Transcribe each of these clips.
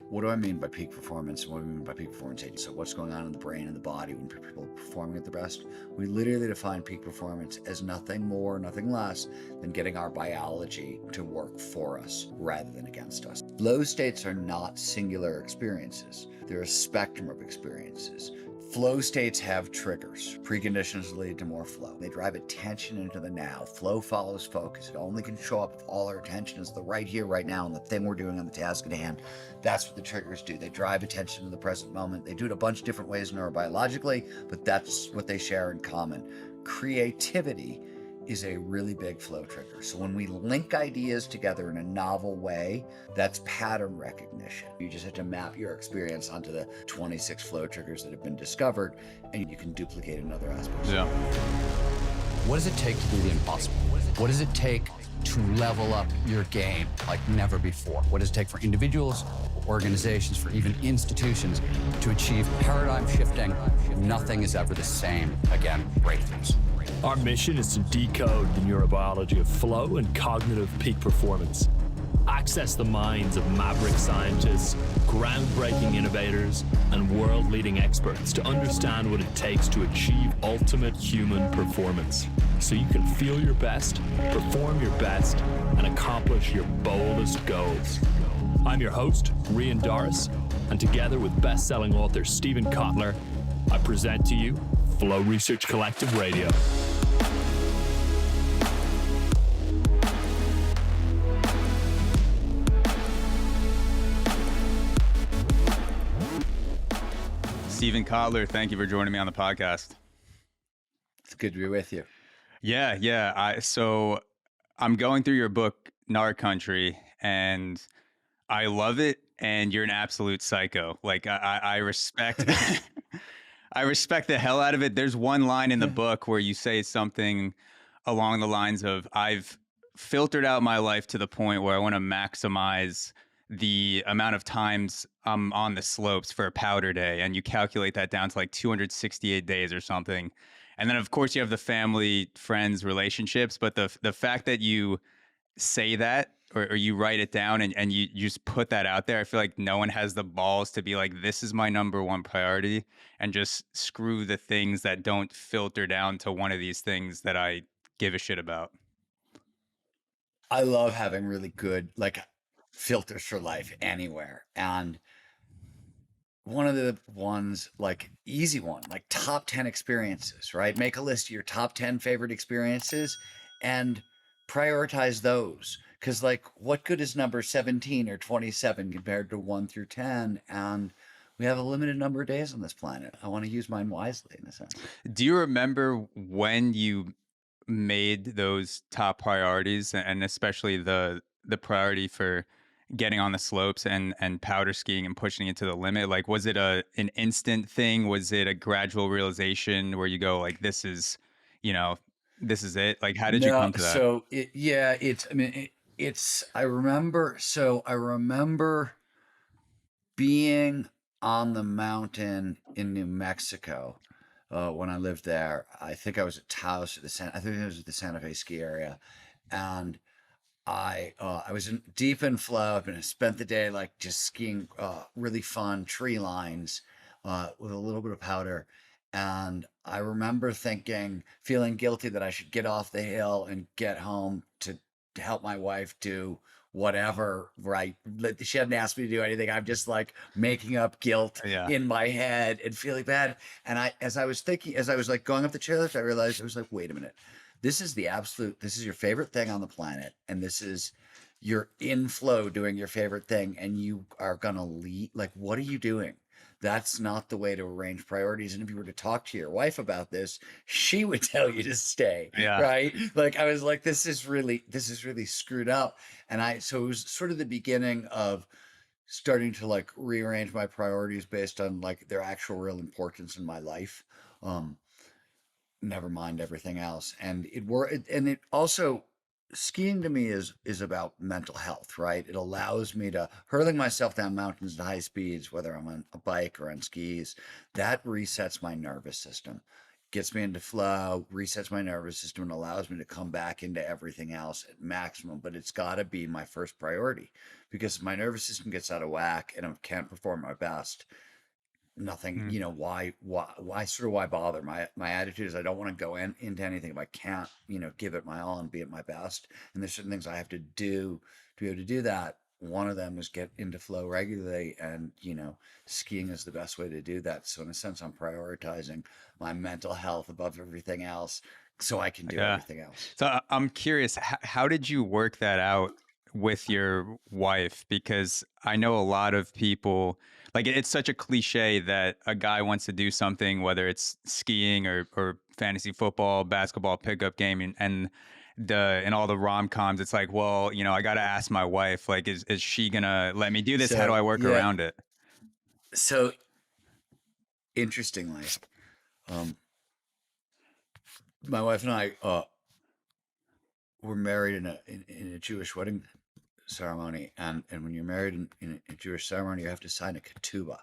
What do I mean by peak performance? What do I mean by peak performance agent? So what's going on in the brain and the body when people are performing at their best? We literally define peak performance as nothing more, nothing less than getting our biology to work for us rather than against us. Flow states are not singular experiences. They're a spectrum of experiences. Flow states have triggers. Preconditions lead to more flow. They drive attention into the now. Flow follows focus. It only can show up if all our attention is the right here, right now, and the thing we're doing on the task at hand. That's what the triggers do. They drive attention to the present moment. They do it a bunch of different ways neurobiologically, but that's what they share in common. Creativity is a really big flow trigger. So when we link ideas together in a novel way, that's pattern recognition. You just have to map your experience onto the 26 flow triggers that have been discovered, and you can duplicate in other aspects. Yeah. What does it take to do the impossible? What does it take to level up your game like never before? What does it take for individuals, organizations, for even institutions to achieve paradigm shifting? Nothing is ever the same again, breakthroughs. Our mission is to decode the neurobiology of flow and cognitive peak performance. Access the minds of maverick scientists, groundbreaking innovators, and world-leading experts to understand what it takes to achieve ultimate human performance, so you can feel your best, perform your best, and accomplish your boldest goals. I'm your host, Rian Doris, and together with best-selling author Stephen Kotler, I present to you Flow Research Collective Radio. Stephen Kotler, thank you for joining me on the podcast. It's good to be with you. Yeah. So I'm going through your book, Gnar Country, and I love it. And you're an absolute psycho. Like I respect, I respect the hell out of it. There's one line in the book where you say something along the lines of, I've filtered out my life to the point where I want to maximize the amount of times I'm on the slopes for a powder day, and you calculate that down to like 268 days or something. And then of course you have the family, friends, relationships, but the fact that you say that or you write it down and you just put that out there, I feel like no one has the balls to be like, this is my number one priority, and just screw the things that don't filter down to one of these things that I give a shit about. I love having really good filters for life anywhere. And one of the ones, easy one, like top 10 experiences, right? Make a list of your top 10 favorite experiences and prioritize those. Because what good is number 17 or 27 compared to 1 through 10? And we have a limited number of days on this planet. I want to use mine wisely in a sense. Do you remember when you made those top priorities, and especially the priority for getting on the slopes and powder skiing and pushing it to the limit? Like, was it an instant thing? Was it a gradual realization where you go like, this is it? Like, how did you come to that? So I remember being on the mountain in New Mexico when I lived there. I think I was at Taos I think it was at the Santa Fe ski area, and I was deep in flow. I spent the day just skiing really fun tree lines with a little bit of powder. And I remember feeling guilty that I should get off the hill and get home to help my wife do whatever, right? She hadn't asked me to do anything. I'm just making up guilt in my head and feeling bad. And as I was going up the chairlift, I realized, I was like, wait a minute. This is your favorite thing on the planet. And you're in flow doing your favorite thing, and you are going to lead. What are you doing? That's not the way to arrange priorities. And if you were to talk to your wife about this, she would tell you to stay. Yeah. Right. I was like, this is really screwed up. And so it was sort of the beginning of starting to rearrange my priorities based on their actual real importance in my life. Never mind everything else. And it also, skiing to me is about mental health, right? It allows me to, hurling myself down mountains at high speeds, whether I'm on a bike or on skis, that resets my nervous system. gets me into flow, resets my nervous system, and allows me to come back into everything else at maximum. But it's got to be my first priority, because if my nervous system gets out of whack and I can't perform my best, nothing, Mm. why bother? My attitude is I don't want to go into anything if I can't, give it my all and be at my best. And there's certain things I have to do to be able to do that. One of them is get into flow regularly, and skiing is the best way to do that. So in a sense, I'm prioritizing my mental health above everything else so I can do Yeah. everything else. So I'm curious, how did you work that out with your wife? Because I know a lot of people, like it's such a cliche that a guy wants to do something, whether it's skiing or fantasy football, basketball, pickup game, and in all the rom-coms, it's like, well, I got to ask my wife, like, is she gonna let me do this? How do So I work yeah, around it? so interestingly, um, my wife and I were married in a Jewish wedding ceremony, and when you're married in a Jewish ceremony, you have to sign a ketubah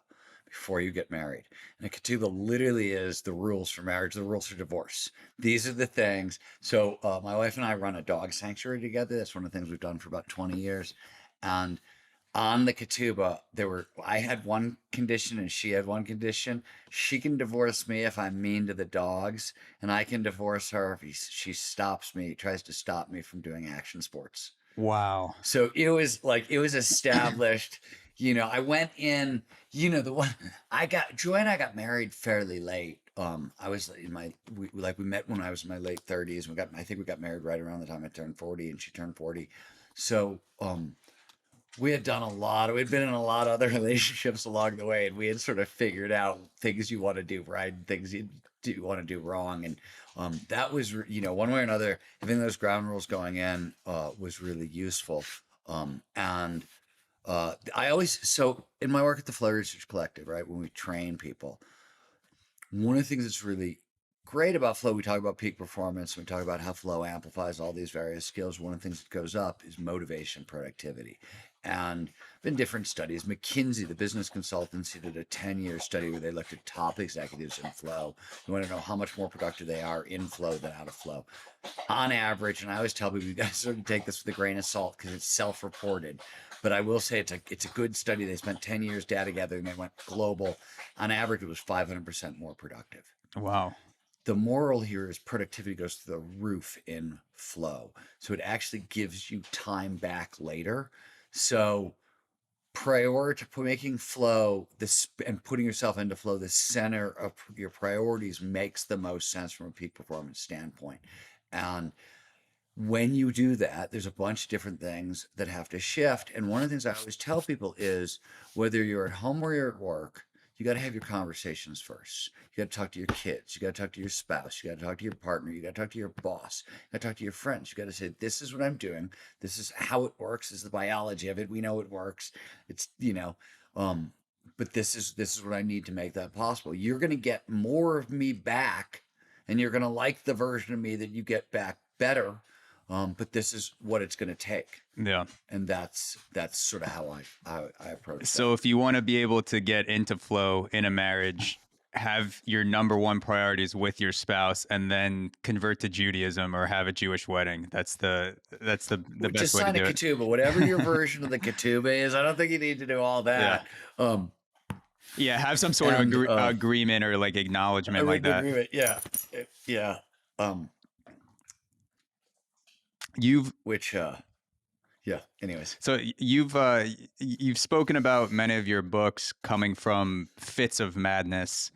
before you get married. And a ketubah literally is the rules for marriage, the rules for divorce. These are the things. So my wife and I run a dog sanctuary together. That's one of the things we've done for about 20 years. And on the ketubah, I had one condition and she had one condition. She can divorce me if I'm mean to the dogs, and I can divorce her if she tries to stop me from doing action sports. Wow. So it was established. I went in. The one Joy and I got married fairly late. I was in we met when I was in my late 30s. I think we got married right around the time I turned 40, and she turned 40. So we had done we'd been in a lot of other relationships along the way, and we had sort of figured out things you want to do right and things you do want to do wrong. And that was, one way or another, having those ground rules going in was really useful. And so in my work at the Flow Research Collective, right, when we train people, one of the things that's really great about flow, we talk about peak performance, we talk about how flow amplifies all these various skills. One of the things that goes up is motivation, productivity. And been different studies. McKinsey, the business consultancy, did a 10-year study where they looked at top executives in flow. You want to know how much more productive they are in flow than out of flow. On average, and I always tell people, you guys sort of take this with a grain of salt because it's self-reported. But I will say it's a good study. They spent 10 years data together and they went global. On average, it was 500% more productive. Wow. The moral here is productivity goes through the roof in flow. So it actually gives you time back later. So making flow and putting yourself into flow the center of your priorities makes the most sense from a peak performance standpoint. And when you do that, there's a bunch of different things that have to shift. And one of the things I always tell people is, whether you're at home or you're at work, you got to have your conversations first. You got to talk to your kids. You got to talk to your spouse. You got to talk to your partner. You got to talk to your boss. You got to talk to your friends. You got to say, this is what I'm doing. This is how it works. This is the biology of it. We know it works. It's, but this is what I need to make that possible. You're going to get more of me back, and you're going to like the version of me that you get back better. But this is what it's going to take. Yeah. And that's sort of how I approach So if you want to be able to get into flow in a marriage, have your number one priorities with your spouse, and then convert to Judaism or have a Jewish wedding. That's the best way to do it. Just sign a ketubah, whatever your version of the ketubah is. I don't think you need to do all that. Yeah, have some sort of agreement or like acknowledgement like that. Agreement. Yeah. Anyways. So you've spoken about many of your books coming from fits of madness,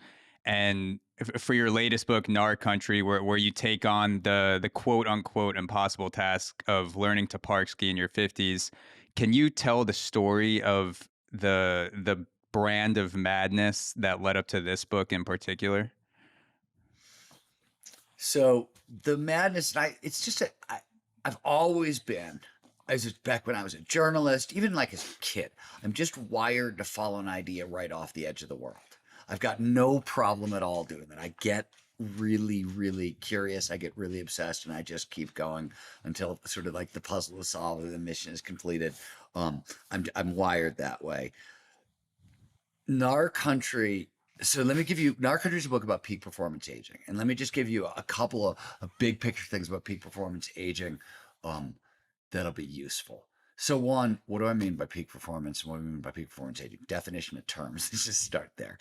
and for your latest book, Gnar Country, where you take on the quote unquote impossible task of learning to park ski in your 50s, can you tell the story of the brand of madness that led up to this book in particular? So the madness, I've always been, back when I was a journalist, even like as a kid, I'm just wired to follow an idea right off the edge of the world. I've got no problem at all doing that. I get really, really curious. I get really obsessed, and I just keep going until sort of like the puzzle is solved and the mission is completed. I'm wired that way. Gnar Country So let me give you, Gnar Country is a book about peak performance aging. And let me just give you a couple of big picture things about peak performance aging um, that'll be useful. So one, what do I mean by peak performance? And what do I mean by peak performance aging? Definition of terms. Let's just start there.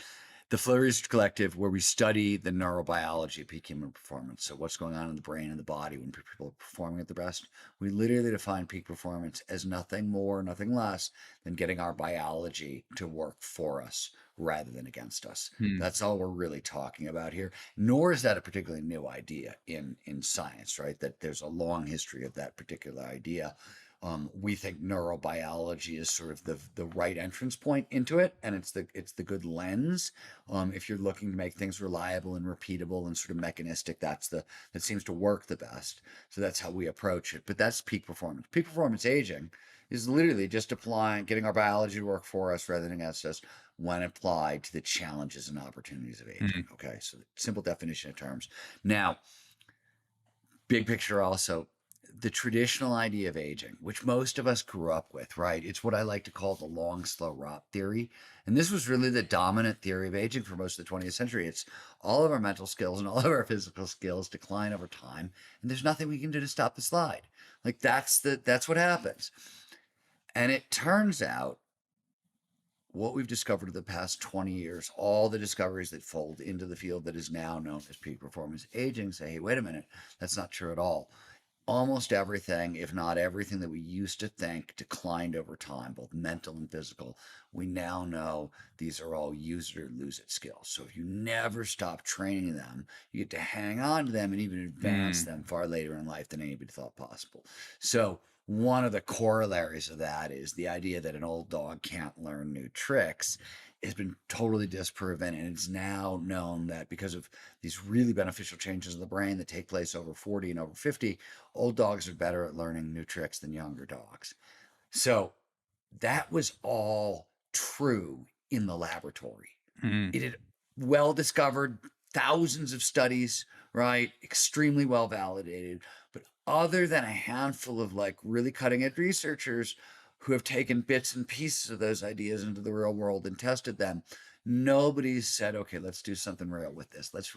The Flow Research Collective, where we study the neurobiology of peak human performance. So what's going on in the brain and the body when people are performing at their best. We literally define peak performance as nothing more, nothing less than getting our biology to work for us rather than against us. That's all we're really talking about here. Nor is that a particularly new idea in science, right? That there's a long history of that particular idea. We think neurobiology is sort of the right entrance point into it, and it's the good lens. If you're looking to make things reliable and repeatable and sort of mechanistic, that seems to work the best. So that's how we approach it. But that's peak performance. Peak performance aging is literally just getting our biology to work for us rather than against us when applied to the challenges and opportunities of aging. Okay, so simple definition of terms. Now, big picture also, the traditional idea of aging, which most of us grew up with, right? It's what I like to call the long, slow rot theory. And this was really the dominant theory of aging for most of the 20th century. It's all of our mental skills and all of our physical skills decline over time, and there's nothing we can do to stop the slide. Like that's what happens. And it turns out what we've discovered in the past 20 years, all the discoveries that fold into the field that is now known as peak performance aging, say, hey, wait a minute, that's not true at all. Almost everything, if not everything that we used to think declined over time, both mental and physical. We now know these are all use it or lose it skills. So if you never stop training them, you get to hang on to them and even advance them far later in life than anybody thought possible. So one of the corollaries of that is the idea that an old dog can't learn new tricks has been totally disproven, and it's now known that because of these really beneficial changes in the brain that take place over 40 and over 50, old dogs are better at learning new tricks than younger dogs. So that was all true in the laboratory. It had well discovered, thousands of studies, right? Extremely well validated. But other than a handful of like really cutting edge researchers who have taken bits and pieces of those ideas into the real world and tested them, nobody's said, okay, let's do something real with this. Let's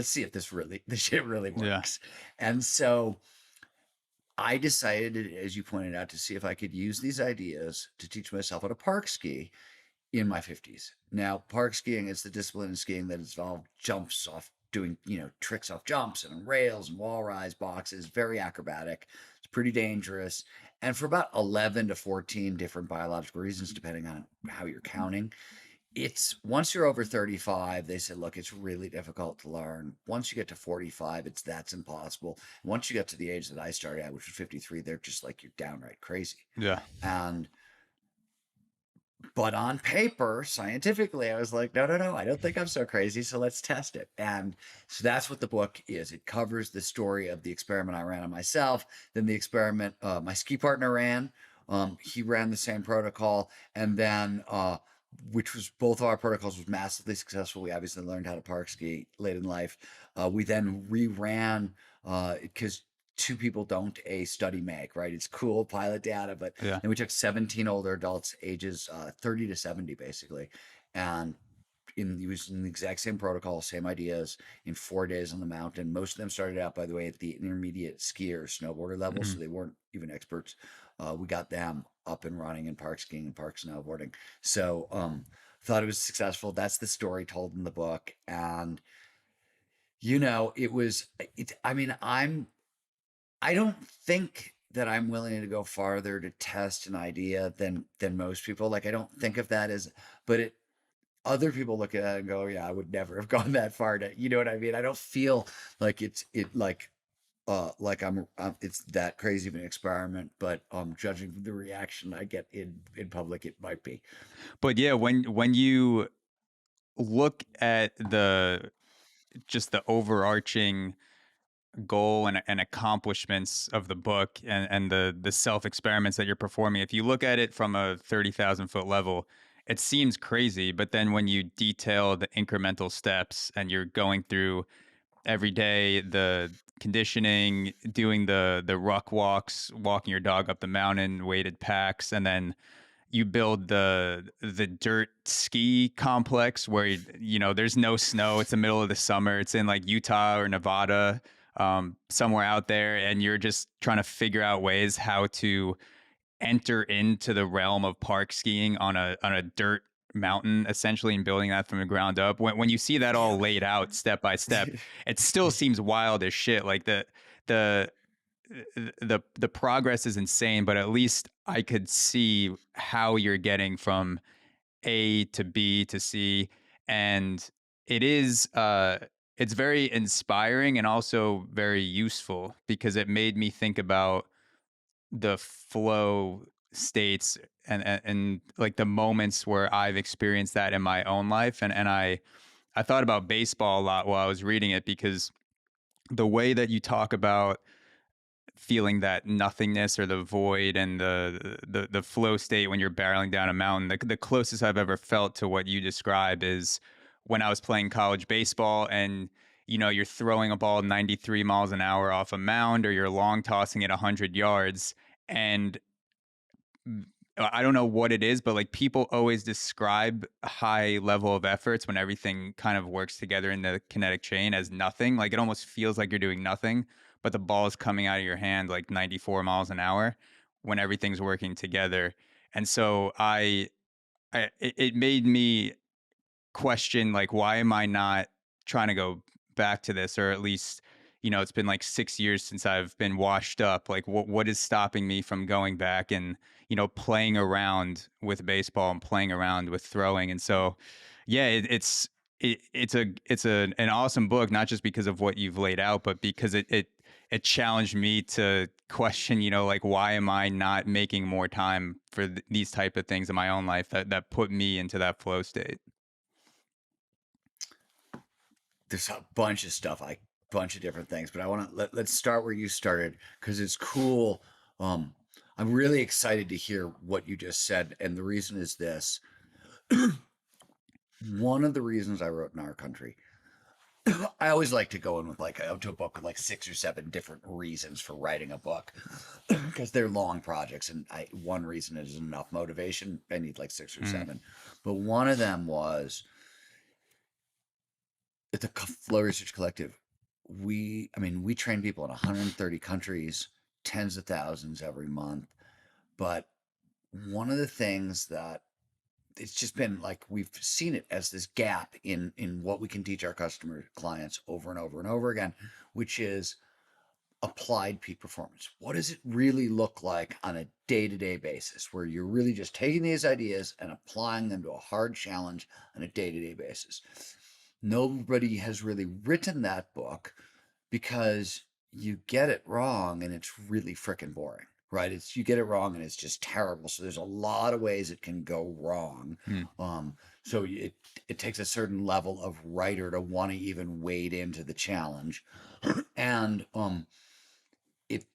see if this shit really works. Yeah. And so I decided, as you pointed out, to see if I could use these ideas to teach myself how to park ski in my 50s. Now, park skiing is the discipline of skiing that involved jumps off, doing, tricks off jumps and on rails and wall rise boxes, very acrobatic. It's pretty dangerous. And for about 11 to 14 different biological reasons, depending on how you're counting, it's once you're over 35, they said, look, it's really difficult to learn. Once you get to 45, that's impossible. Once you get to the age that I started at, which was 53, they're just like, you're downright crazy. Yeah. But on paper, scientifically, I was like, no, I don't think I'm so crazy. So let's test it. And so that's what the book is. It covers the story of the experiment I ran on myself, then the experiment my ski partner ran. He ran the same protocol. And then, which was both of our protocols was massively successful. We obviously learned how to park ski late in life. We then reran because two people don't a study make, right? It's cool pilot data, but then we took 17 older adults ages 30 to 70 basically, and using the exact same protocol, same ideas in 4 days on the mountain. Most of them started out, by the way, at the intermediate skier snowboarder level, so they weren't even experts. We got them up and running in park skiing and park snowboarding. So thought it was successful. That's the story told in the book. And I don't think that I'm willing to go farther to test an idea than most people. Like, I don't think of that as, but other people look at it and go, yeah, I would never have gone that far to, you know what I mean? I don't feel like it's that crazy of an experiment, but judging from the reaction I get in public, it might be. But yeah, when you look at just the overarching goal and accomplishments of the book and the self experiments that you're performing, if you look at it from a 30,000 foot level, it seems crazy. But then when you detail the incremental steps and you're going through every day, the conditioning, doing the ruck walks, walking your dog up the mountain, weighted packs, and then you build the dirt ski complex where there's no snow. It's the middle of the summer. It's in like Utah or Nevada, somewhere out there, and you're just trying to figure out ways how to enter into the realm of park skiing on a dirt mountain, essentially, and building that from the ground up. When you see that Yeah. all laid out step by step, it still seems wild as shit. Like the the progress is insane, but at least I could see how you're getting from A to B to C, and it is it's very inspiring and also very useful because it made me think about the flow states and like the moments where I've experienced that in my own life, and I thought about baseball a lot while I was reading it because the way that you talk about feeling that nothingness or the void and the flow state when you're barreling down a mountain, the closest I've ever felt to what you describe is when I was playing college baseball, and you're throwing a ball 93 miles an hour off a mound, or you're long tossing it 100 yards, and I don't know what it is, but like people always describe a high level of efforts when everything kind of works together in the kinetic chain as nothing. Like it almost feels like you're doing nothing, but the ball is coming out of your hand like 94 miles an hour when everything's working together. And so it made me question, like, why am I not trying to go back to this? Or at least, it's been like 6 years since I've been washed up. Like what is stopping me from going back and playing around with baseball and playing around with throwing? And so yeah, it's an awesome book, not just because of what you've laid out, but because it challenged me to question, like, why am I not making more time for these type of things in my own life that put me into that flow state? There's a bunch of stuff, bunch of different things, but I want to let's start where you started because it's cool. I'm really excited to hear what you just said, and the reason is this. One of the reasons I wrote Gnar Country, I always like to go in with to a book with like 6 or 7 different reasons for writing a book because they're long projects, and one reason isn't enough motivation. I need like 6 or 7, but one of them was at the Flow Research Collective. We train people in 130 countries, tens of thousands every month. But one of the things that it's just been like we've seen it as this gap in what we can teach our customer clients over and over and over again, which is applied peak performance. What does it really look like on a day-to-day basis where you're really just taking these ideas and applying them to a hard challenge on a day-to-day basis? Nobody has really written that book because you get it wrong and it's really freaking boring, right? It's you get it wrong and it's just terrible. So there's a lot of ways it can go wrong. So it takes a certain level of writer to want to even wade into the challenge, and it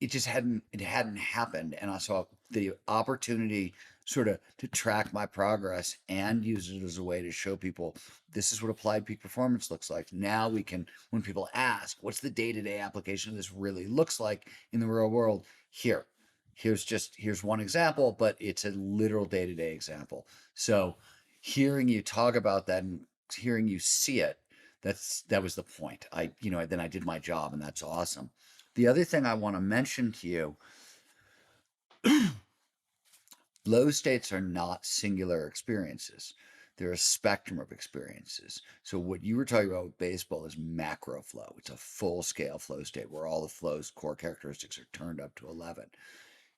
it just hadn't happened, and I saw the opportunity sort of to track my progress and use it as a way to show people this is what applied peak performance looks like. Now we can, when people ask what's the day-to-day application of this really looks like in the real world, here's one example, but it's a literal day-to-day example. So hearing you talk about that and hearing you see it, that was the point. Then I did my job, and that's awesome. The other thing I want to mention to you, flow states are not singular experiences. They're a spectrum of experiences. So what you were talking about with baseball is macro flow. It's a full-scale flow state where all the flow's core characteristics are turned up to 11.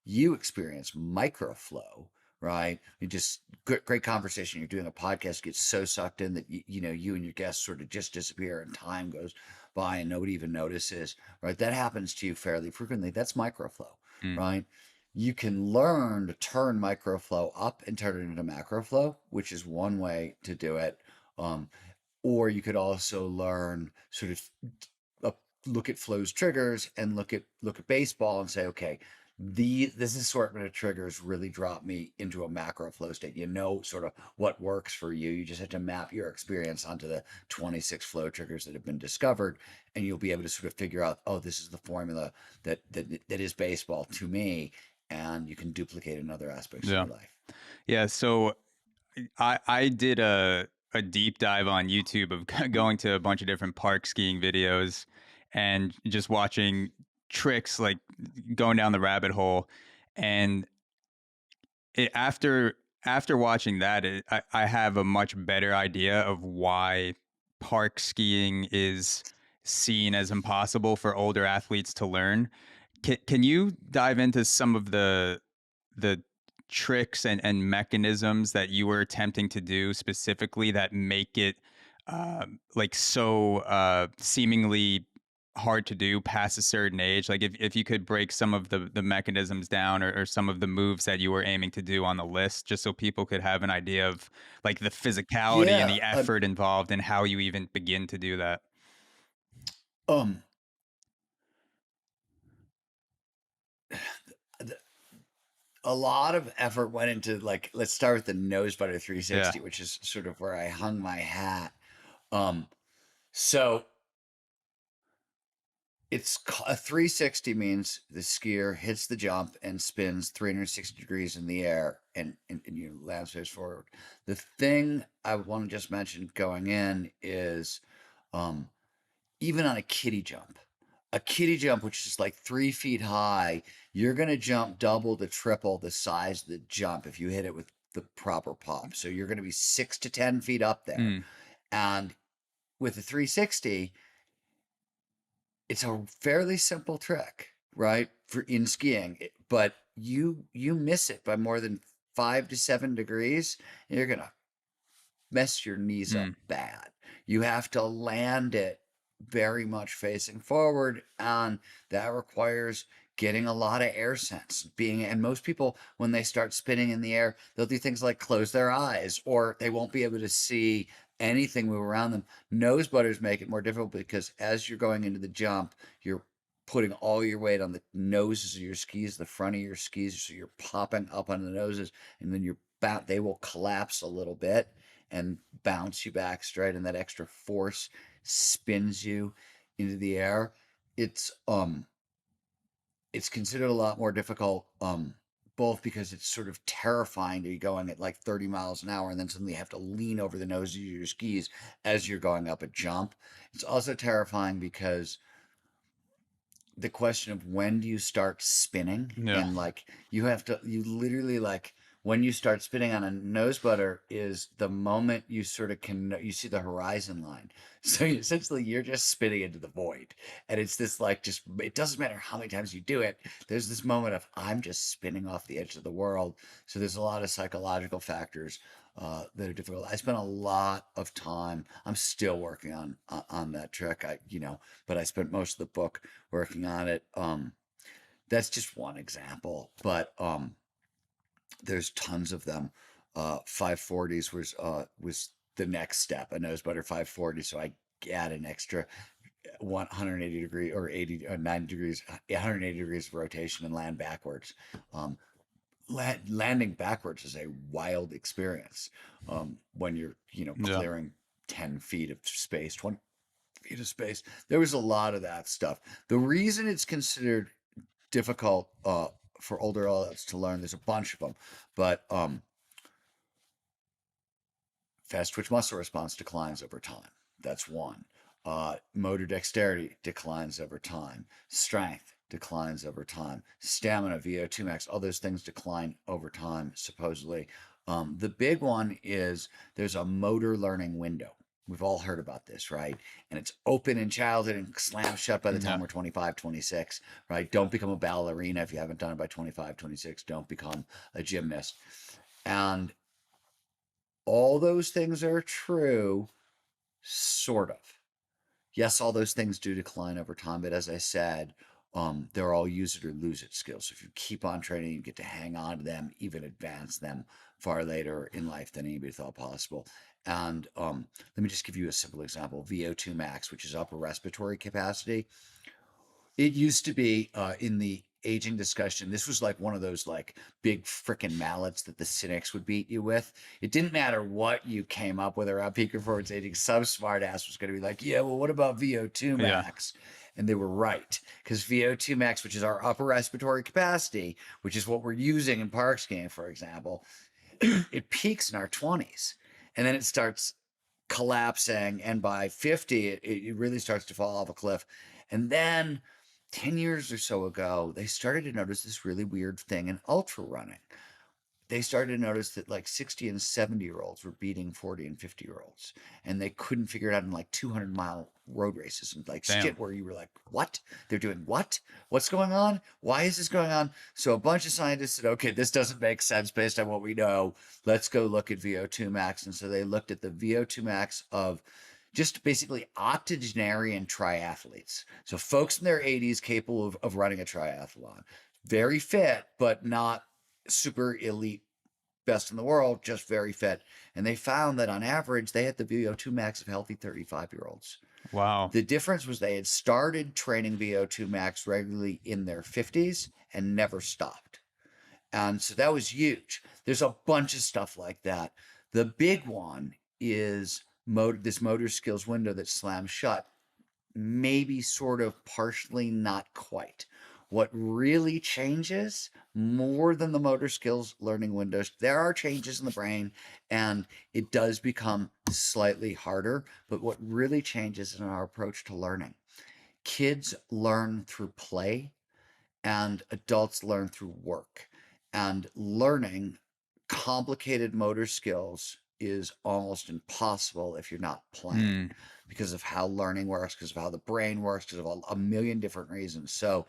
You experience micro flow, right? You just great conversation. You're doing a podcast, get so sucked in that you and your guests sort of just disappear, and time goes by and nobody even notices, right? That happens to you fairly frequently. That's micro flow, right? You can learn to turn microflow up and turn it into macro flow, which is one way to do it. Or you could also learn sort of look at flow's triggers and look at baseball and say, okay, this assortment of triggers really drop me into a macro flow state. Sort of what works for you. You just have to map your experience onto the 26 flow triggers that have been discovered, and you'll be able to sort of figure out, oh, this is the formula that is baseball to me. and you can duplicate in other aspects of Yeah. your life. Yeah. So I did a deep dive on YouTube of going to a bunch of different park skiing videos and just watching tricks, like going down the rabbit hole. And after watching that, I have a much better idea of why park skiing is seen as impossible for older athletes to learn. Can you dive into some of the tricks and mechanisms that you were attempting to do specifically that make it like so seemingly hard to do past a certain age? Like if you could break some of the mechanisms down, or some of the moves that you were aiming to do on the list, just so people could have an idea of like the physicality and Yeah. the effort involved and how you even begin to do that. Um, th- a lot of effort went into, like, let's start with the nose butter Yeah. 360, which is sort of where I hung my hat. Um, so a 360 means the skier hits the jump and spins 360 degrees in the air, and you land face forward. The thing I want to just mention going in is, um, even on a kiddie jump, which is like 3 feet high, you're going to jump double to triple the size of the jump if you hit it with the proper pop. So you're going to be 6 to 10 feet up there. Mm, And with the 360, it's a fairly simple trick, right? For in skiing, but you miss it by more than 5 to 7 degrees, and you're going to mess your knees up mm, bad. You have to land it very much facing forward, and that requires getting a lot of air sense. And most people, when they start spinning in the air, they'll do things like close their eyes, or they won't be able to see anything move around them. Nose butters make it more difficult because as you're going into the jump, you're putting all your weight on the noses of your skis, the front of your skis, so you're popping up on the noses, and then they will collapse a little bit and bounce you back straight, and that extra force spins you into the air. It's um it's considered a lot more difficult, both because it's sort of terrifying to be going at like 30 miles an hour and then suddenly you have to lean over the nose of your skis as you're going up a jump. It's also terrifying because the question of when do you start spinning, yeah. and like you literally, like, when you start spinning on a nose butter is the moment you sort of you see the horizon line. So essentially you're just spinning into the void, and it's this, like, just, it doesn't matter how many times you do it, there's this moment of I'm just spinning off the edge of the world. So there's a lot of psychological factors that are difficult. I spent a lot of time. I'm still working on that trick. But I spent most of the book working on it. That's just one example, but there's tons of them. 540s was the next step, a nose butter 540. So I add an extra 180 degree or 80 or 90 degrees, 180 degrees of rotation and land backwards. Um, Landing backwards is a wild experience, when you're Yeah. clearing 10 feet of space, 20 feet of space. There was a lot of that stuff. The reason it's considered difficult for older adults to learn, there's a bunch of them, but fast twitch muscle response declines over time. That's one. Motor dexterity declines over time. Strength declines over time. Stamina, VO2 max, all those things decline over time, supposedly. The big one is there's a motor learning window. We've all heard about this, right? And it's open in childhood and slams shut by the time Yeah. we're 25, 26, right? Don't become a ballerina if you haven't done it by 25, 26. Don't become a gymnast. And all those things are true, sort of. Yes, all those things do decline over time, but as I said, they're all use it or lose it skills. So if you keep on training, you get to hang on to them, even advance them far later in life than anybody thought possible. And let me just give you a simple example. VO2 max, which is upper respiratory capacity. It used to be in the aging discussion. This was like one of those like big freaking mallets that the cynics would beat you with. It didn't matter what you came up with around peak performance aging. Some smart ass was going to be like, yeah, well, what about VO2 Yeah. max? And they were right, because VO2 max, which is our upper respiratory capacity, which is what we're using in park skiing, for example, it peaks in our 20s, and then it starts collapsing, and by 50 it really starts to fall off a cliff. And then 10 years or so ago, they started to notice this really weird thing in ultra running. They started to notice that like 60 and 70-year-olds were beating 40 and 50-year-olds, and they couldn't figure it out in like 200-mile road races and like Damn. shit where you were like, what? They're doing what? What's going on? Why is this going on? So a bunch of scientists said, okay, this doesn't make sense based on what we know. Let's go look at VO2 max. And so they looked at the VO2 max of just basically octogenarian triathletes. So folks in their 80s capable of running a triathlon, very fit, but not super elite, best in the world, just very fit. And they found that on average, they had the VO2 max of healthy 35-year-olds. Wow. The difference was they had started training VO2 max regularly in their 50s and never stopped. And so that was huge. There's a bunch of stuff like that. The big one is this motor skills window that slams shut. Maybe sort of, partially, not quite. What really changes more than the motor skills learning windows, there are changes in the brain and it does become slightly harder. But what really changes in our approach to learning, kids learn through play and adults learn through work. And learning complicated motor skills is almost impossible if you're not playing, because of how learning works, because of how the brain works, because of a million different reasons. So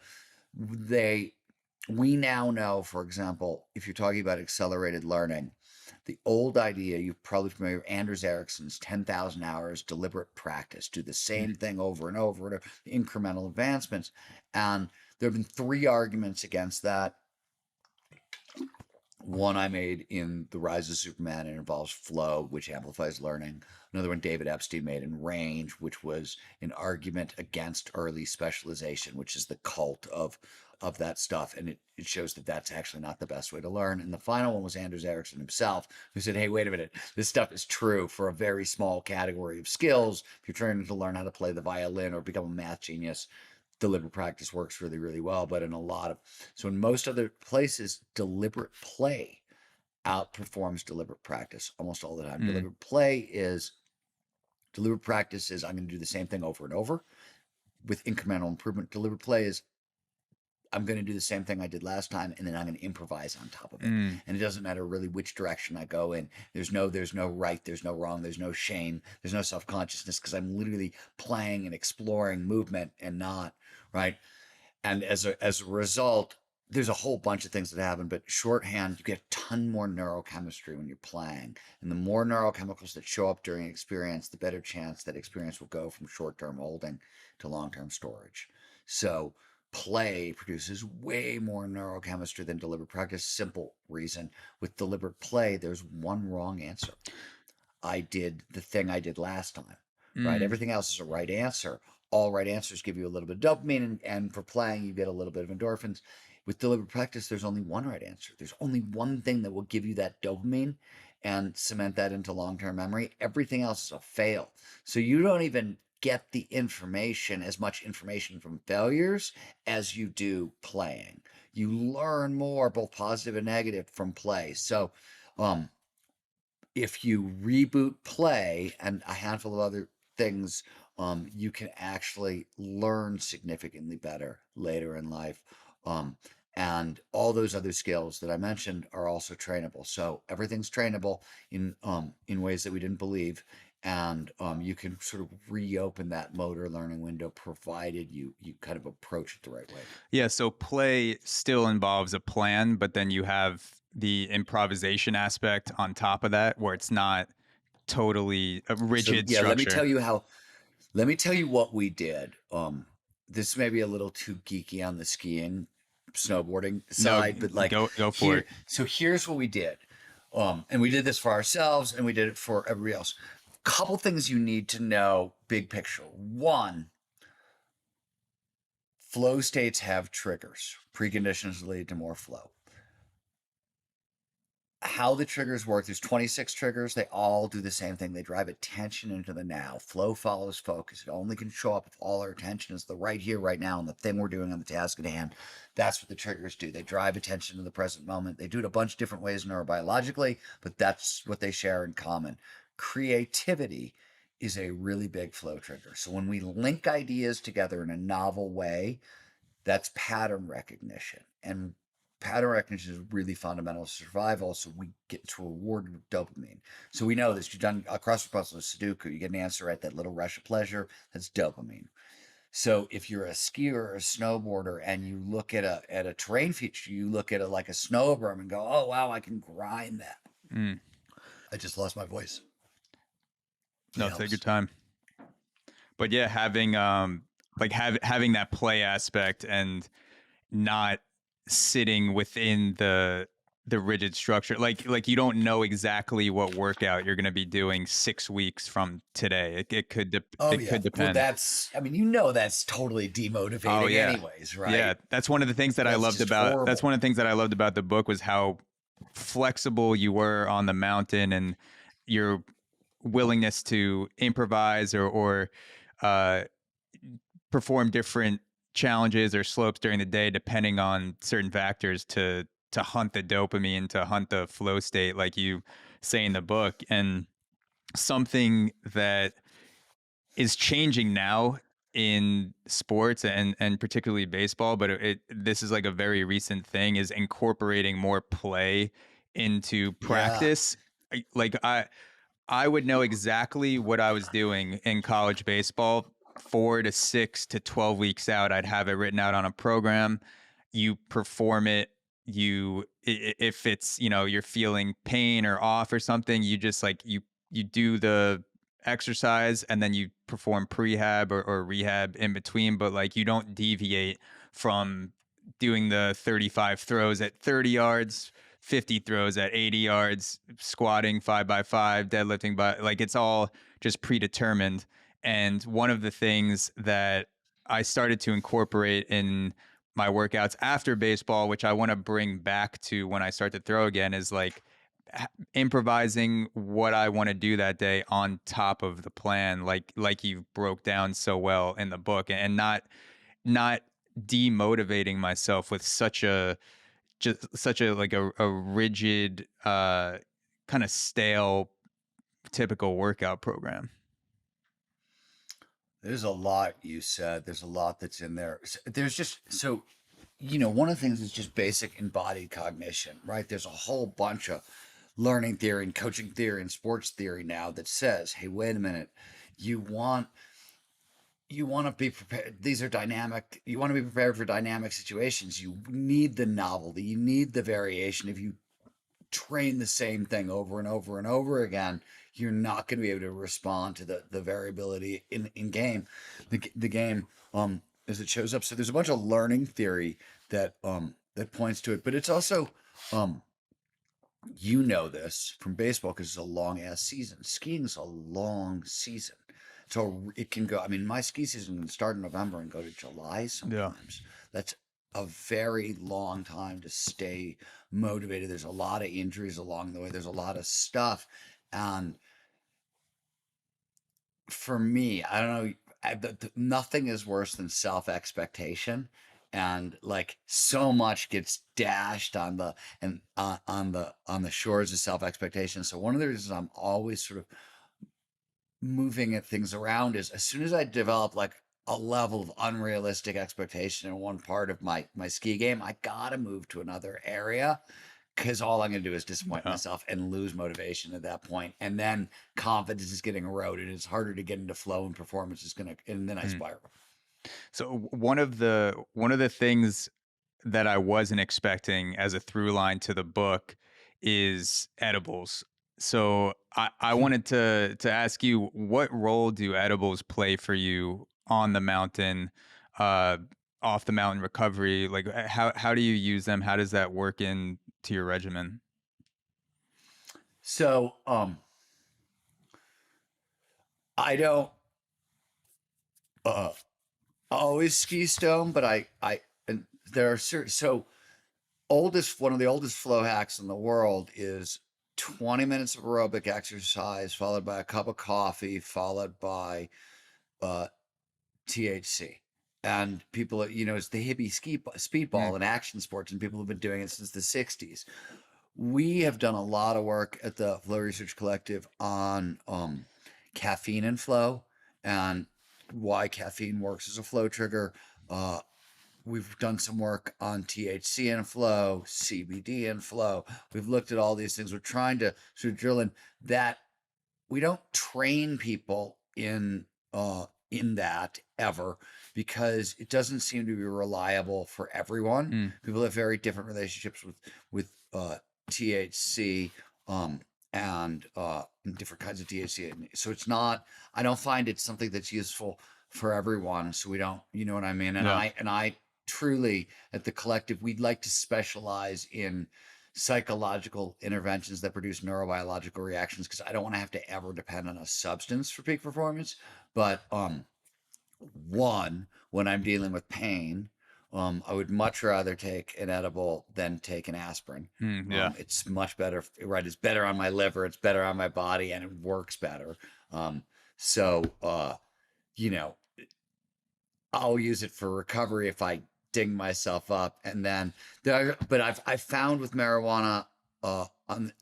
we now know, for example, if you're talking about accelerated learning, the old idea, you're probably familiar with Anders Ericsson's 10,000 hours deliberate practice, do the same thing over and over, and incremental advancements. And there have been three arguments against that. One I made in The Rise of Superman, and involves flow, which amplifies learning. Another one David Epstein made in Range, which was an argument against early specialization, which is the cult of that stuff. And it shows that that's actually not the best way to learn. And the final one was Anders Ericsson himself, who said, hey, wait a minute, this stuff is true for a very small category of skills. If you're trying to learn how to play the violin or become a math genius, deliberate practice works really, really well. But in most other places, deliberate play outperforms deliberate practice almost all the time. Deliberate practice is I'm going to do the same thing over and over with incremental improvement. Deliberate play is I'm going to do the same thing I did last time, and then I'm going to improvise on top of it. And it doesn't matter really which direction I go in. There's no right, there's no wrong, there's no shame, there's no self-consciousness, because I'm literally playing and exploring movement and not, right? And as a result, there's a whole bunch of things that happen, but shorthand, you get a ton more neurochemistry when you're playing. And the more neurochemicals that show up during experience, the better chance that experience will go from short-term holding to long-term storage. So play produces way more neurochemistry than deliberate practice. Simple reason. With deliberate play, there's one wrong answer. I did the thing I did last time, right? Everything else is a right answer. All right answers give you a little bit of dopamine, and for playing, you get a little bit of endorphins. With deliberate practice, there's only one right answer. There's only one thing that will give you that dopamine and cement that into long-term memory. Everything else is a fail. So you don't even get the information, as much information from failures as you do playing. You learn more, both positive and negative, from play. So if you reboot play and a handful of other things, you can actually learn significantly better later in life. And all those other skills that I mentioned are also trainable. So everything's trainable in ways that we didn't believe. And you can sort of reopen that motor learning window, provided you kind of approach it the right way. Yeah, so play still involves a plan, but then you have the improvisation aspect on top of that, where it's not totally a rigid structure. Let me tell you what we did. This may be a little too geeky on the skiing, snowboarding side, but like go for it. So here's what we did. And we did this for ourselves, and we did it for everybody else. Couple things you need to know, big picture. One, flow states have triggers. Preconditions lead to more flow. How the triggers work, there's 26 triggers. They all do the same thing. They drive attention into the now. Flow follows focus. It only can show up if all our attention is the right here, right now, and the thing we're doing on the task at hand. That's what the triggers do. They drive attention to the present moment. They do it a bunch of different ways neurobiologically, but that's what they share in common. Creativity is a really big flow trigger. So when we link ideas together in a novel way, that's pattern recognition. And pattern recognition is really fundamental to survival. So we get to reward with dopamine. So we know this. You've done a crossword puzzle with Sudoku. You get an answer right, that little rush of pleasure. That's dopamine. So if you're a skier or a snowboarder and you look at a terrain feature, you look at like a snow berm and go, oh wow, I can grind that. I just lost my voice. No, take your time. But yeah, having having that play aspect and not sitting within the rigid structure, like you don't know exactly what workout you're going to be doing 6 weeks from today. It could could depend. Well, that's, I mean, that's totally demotivating anyways, right? Yeah, that's one of the things that I loved about horrible. That's one of the things that I loved about the book, was how flexible you were on the mountain, and your willingness to improvise or perform different challenges or slopes during the day, depending on certain factors, to hunt the dopamine, to hunt the flow state, like you say in the book. And something that is changing now in sports, and particularly baseball, but this is like a very recent thing, is incorporating more play into practice. Like I would know exactly what I was doing in college baseball 4 to 6 to 12 weeks out. I'd have it written out on a program. You perform it. If it's, you're feeling pain or off or something, you just you do the exercise, and then you perform prehab or rehab in between. But you don't deviate from doing the 35 throws at 30 yards, 50 throws at 80 yards, squatting 5x5, deadlifting it's all just predetermined. And one of the things that I started to incorporate in my workouts after baseball, which I want to bring back to when I start to throw again, is improvising what I want to do that day on top of the plan, like you broke down so well in the book, and not demotivating myself with such a rigid, kind of stale, typical workout program. There's a lot you said. There's a lot that's in there. There's just, one of the things is just basic embodied cognition, right? There's a whole bunch of learning theory and coaching theory and sports theory now that says, hey, wait a minute, you want to be prepared. These are dynamic. You want to be prepared for dynamic situations. You need the novelty. You need the variation. If you train the same thing over and over and over again, you're not going to be able to respond to the variability in game, the game as it shows up. So there's a bunch of learning theory that points to it, but it's also this from baseball because it's a long ass season. Skiing is a long season. So it can go, I mean, my ski season can start in November and go to July sometimes. Yeah. That's a very long time to stay motivated. There's a lot of injuries along the way. There's a lot of stuff. And for me, I don't know, nothing is worse than self-expectation. And so much gets dashed on the shores of self-expectation. So one of the reasons I'm always sort of moving at things around is, as soon as I develop a level of unrealistic expectation in one part of my ski game, I gotta move to another area, because all I'm gonna do is disappoint myself and lose motivation at that point, and then confidence is getting eroded. It's harder to get into flow, and performance is and then I spiral. So one of the things that I wasn't expecting as a through line to the book is edibles. So I wanted to ask you, what role do edibles play for you on the mountain, off the mountain recovery? How do you use them? How does that work into your regimen? So I don't always ski stone, but and there are certain, so one of the oldest flow hacks in the world is 20 minutes of aerobic exercise followed by a cup of coffee followed by uh, THC. And people, it's the hippie speedball Mm, in action sports, and people have been doing it since the 60s. We have done a lot of work at the Flow Research Collective on caffeine and flow and why caffeine works as a flow trigger. Uh, we've done some work on THC and flow, CBD and flow. We've looked at all these things. We're trying to sort of drill in that. We don't train people in that ever because it doesn't seem to be reliable for everyone. mm, People have very different relationships with THC and different kinds of THC. So it's not. I don't find it's something that's useful for everyone. So we don't. You know what I mean? And yeah. I truly at the collective we'd like to specialize in psychological interventions that produce neurobiological reactions because I don't want to have to ever depend on a substance for peak performance. But one, when I'm dealing with pain, I would much rather take an edible than take an aspirin. Yeah. It's much better, right? It's better on my liver, it's better on my body, and it works better. So, you know, I'll use it for recovery if I ding myself up, and then but I've found with marijuana,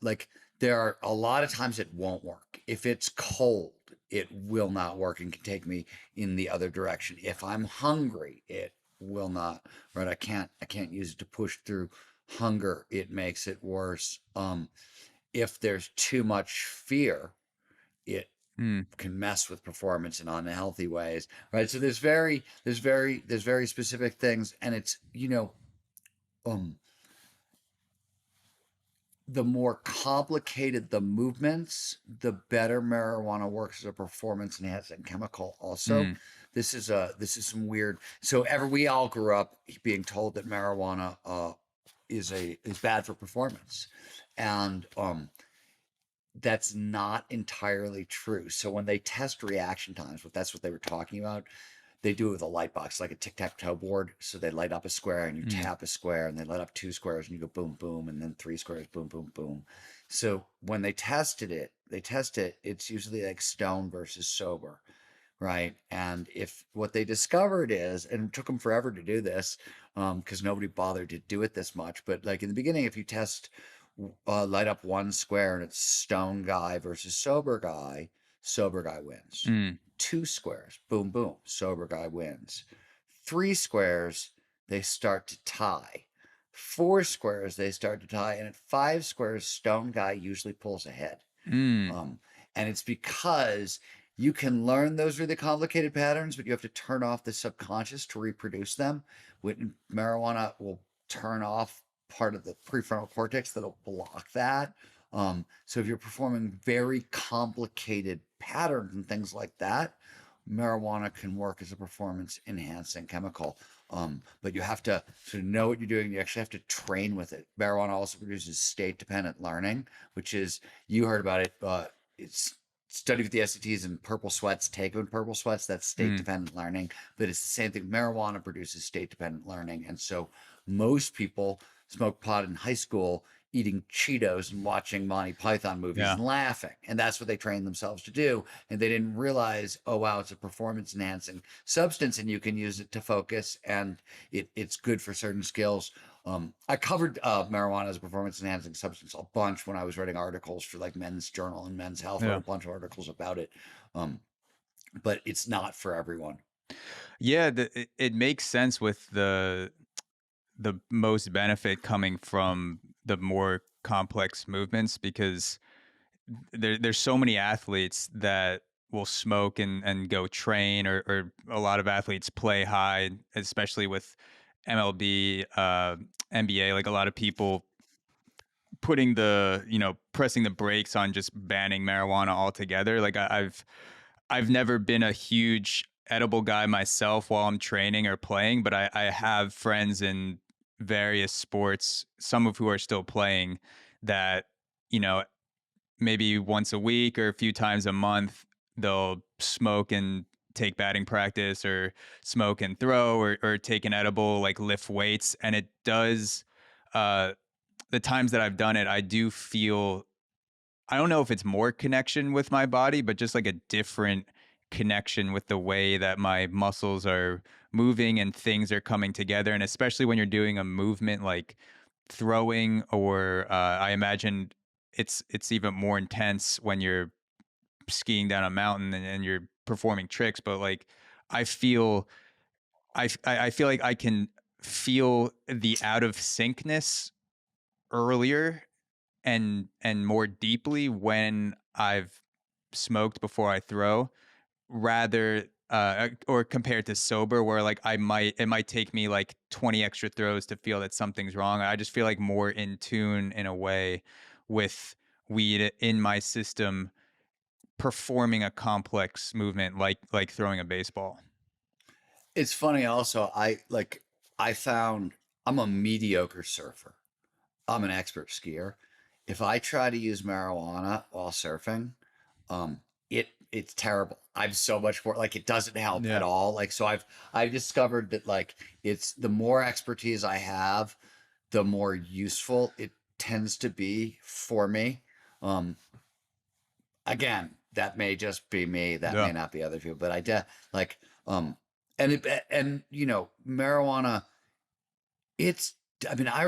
like there are a lot of times it won't work. If it's cold, it will not work and can take me in the other direction. If I'm hungry, it will not. Right? I can't use it to push through hunger. It makes it worse. If there's too much fear, it Mm, can mess with performance in unhealthy ways, right? So there's very specific things, and it's um the more complicated the movements, the better marijuana works as a performance enhancing chemical. Also, mm, this is some weird. So ever we all grew up being told that marijuana is bad for performance, and that's not entirely true. So when they test reaction times, but that's what they were talking about, they do it with a light box, like a tic-tac-toe board. So they light up a square and you mm, tap a square, and they light up two squares and you go boom, boom, and then three squares, boom, boom, boom. So when they test it, it's usually like stone versus sober, right? And if what they discovered is, and it took them forever to do this, because nobody bothered to do it this much, but like in the beginning, if you test light up one square and it's stone guy versus sober guy wins. mm, Two squares, boom, boom, sober guy wins. Three squares, they start to tie. Four squares, they start to tie. And at five squares, stone guy usually pulls ahead. mm, Um, and it's because you can learn those really complicated patterns, but you have to turn off the subconscious to reproduce them. When marijuana will turn off part of the prefrontal cortex that'll block that. So if you're performing very complicated patterns and things like that, marijuana can work as a performance enhancing chemical. But you have to sort of know what you're doing. You actually have to train with it. Marijuana also produces state dependent learning, which is, you heard about it. It's studied with the SATs and purple sweats, take them in purple sweats. That's state mm. dependent learning. But it's the same thing. Marijuana produces state dependent learning. And so most people smoke pot in high school, eating Cheetos and watching Monty Python movies Yeah. and laughing. And that's what they trained themselves to do. And they didn't realize, oh, wow, it's a performance enhancing substance and you can use it to focus, and it's good for certain skills. I covered marijuana as a performance enhancing substance a bunch when I was writing articles for like Men's Journal and Men's Health. I wrote Yeah. a bunch of articles about it. Um, but it's not for everyone. Yeah, it makes sense with the most benefit coming from the more complex movements because there's so many athletes that will smoke and go train, or a lot of athletes play high, especially with MLB, NBA. Like a lot of people putting pressing the brakes on just banning marijuana altogether. Like I've never been a huge edible guy myself while I'm training or playing, but I have friends in various sports, some of who are still playing, that, you know, maybe once a week or a few times a month, they'll smoke and take batting practice or smoke and throw or take an edible, like lift weights. And it does, uh, the times that I've done it, I do feel, I don't know if it's more connection with my body, but just like a different connection with the way that my muscles are moving and things are coming together. And especially when you're doing a movement like throwing, or I imagine it's even more intense when you're skiing down a mountain and you're performing tricks. But like I feel, I feel like I can feel the out of syncness earlier and more deeply when I've smoked before I throw, rather or compared to sober, where like it might take me like 20 extra throws to feel that something's wrong. I just feel like more in tune in a way with weed in my system performing a complex movement like throwing a baseball. It's funny also, I found I'm a mediocre surfer. I'm an expert skier. If I try to use marijuana while surfing, um, it's terrible. I'm so much more like it doesn't help at Yeah. all. Like so I've discovered that like it's the more expertise I have, the more useful it tends to be for me. Um, Again, that may just be me. That Yeah. may not be other people, but like um and you know marijuana it's, I mean, I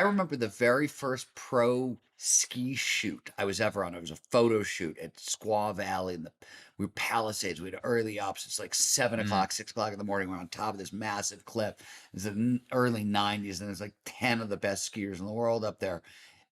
remember the very first pro ski shoot I was ever on. It was a photo shoot at Squaw Valley in we were Palisades. We had early ups. It's like 7 o'clock, 6 o'clock in the morning. We're on top of this massive cliff. It's the early 90s, and there's like 10 of the best skiers in the world up there.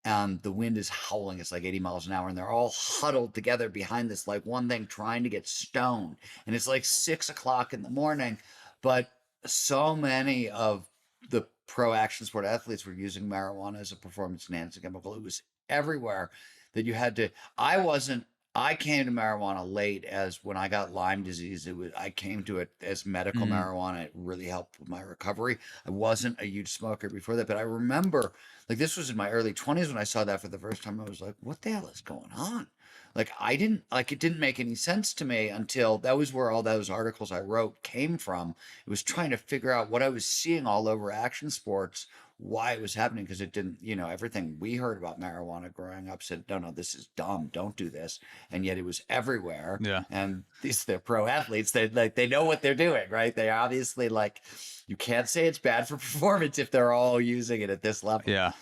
And the wind is howling. It's like 80 miles an hour, and they're all huddled together behind this like one thing trying to get stoned. And it's like 6 o'clock in the morning, but so many of the pro action sport athletes were using marijuana as a performance enhancing chemical. It was everywhere that you had to. I wasn't. I came to marijuana late, as when I got Lyme disease. I came to it as medical Mm. marijuana. It really helped with my recovery. I wasn't a huge smoker before that, but I remember like this was in my early 20s when I saw that for the first time. I was like, what the hell is going on? Like I didn't like it didn't make any sense to me until that was where all those articles I wrote came from. It was trying to figure out what I was seeing all over action sports, why it was happening, because it didn't, you know, everything we heard about marijuana growing up said, no, no, this is dumb, don't do this. And yet it was everywhere. Yeah. And they're pro athletes. They know what they're doing, right? They obviously like you can't say it's bad for performance if they're all using it at this level. Yeah.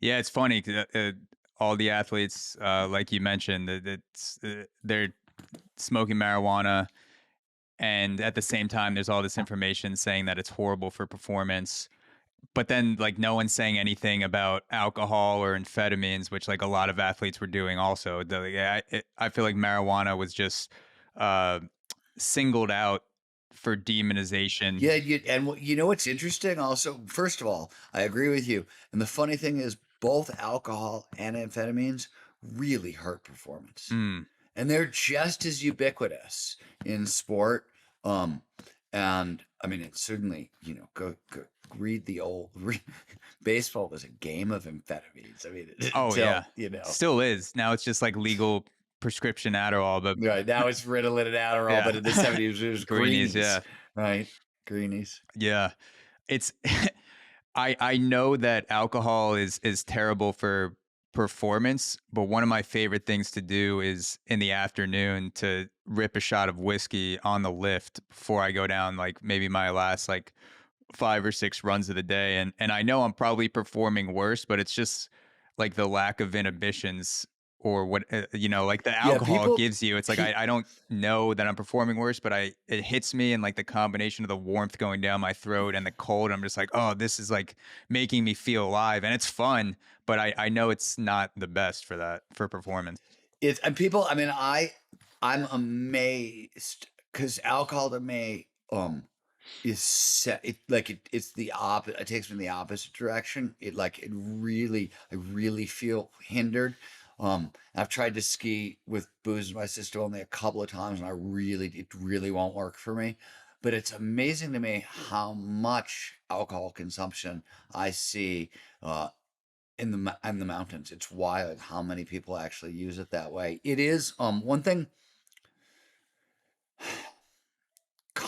Yeah, it's funny 'cause, all the athletes, like you mentioned, they're smoking marijuana, and at the same time, there's all this information saying that it's horrible for performance. But then, like, no one's saying anything about alcohol or amphetamines, which like a lot of athletes were doing. Also, I feel like marijuana was just uh, singled out for demonization. Yeah, you know what's interesting also, first of all, I agree with you. And the funny thing is both alcohol and amphetamines really hurt performance. Mm. And they're just as ubiquitous in sport. Um and I mean it's certainly, you know, go read the old baseball was a game of amphetamines. I mean Oh until, yeah, you know, still is. Now it's just like legal prescription Adderall, but right now it's Ritalin and Adderall, but yeah, in the 70s it was greenies. greenies, Yeah, right? Greenies. yeah. It's I know that alcohol is terrible for performance, but one of my favorite things to do is in the afternoon to rip a shot of whiskey on the lift before I go down like maybe my last like 5 or 6 runs of the day. And I know I'm probably performing worse, but it's just like the lack of inhibitions or what like the Yeah, alcohol people gives you. It's like pe- I don't know that I'm performing worse, but it hits me, and like the combination of the warmth going down my throat and the cold, I'm just like, oh, this is like making me feel alive, and it's fun, but I know it's not the best for that for performance. It's and people. I mean, I'm amazed because alcohol to me, is set. It's the opposite. It takes me in the opposite direction. It really, I really feel hindered. I've tried to ski with booze in my system only a couple of times, and it really won't work for me. But it's amazing to me how much alcohol consumption I see uh, in the mountains. It's wild how many people actually use it that way. It is one thing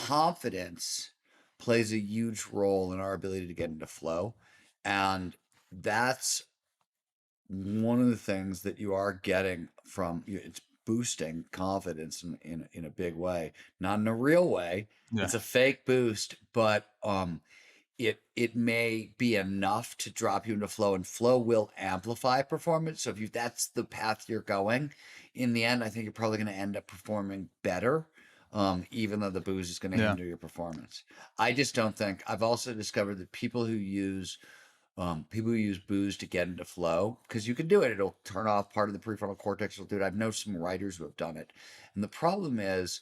confidence plays a huge role in our ability to get into flow. And that's one of the things that you are getting from it's boosting confidence in a big way, not in a real way. Yeah. It's a fake boost, but it may be enough to drop you into flow, and flow will amplify performance. So if that's the path you're going, in the end, I think you're probably going to end up performing better, even though the booze is going to Yeah. hinder your performance. I just don't think. I've also discovered that people who use booze to get into flow, because you can do it. It'll turn off part of the prefrontal cortex. It'll do it. I've known some writers who have done it, and the problem is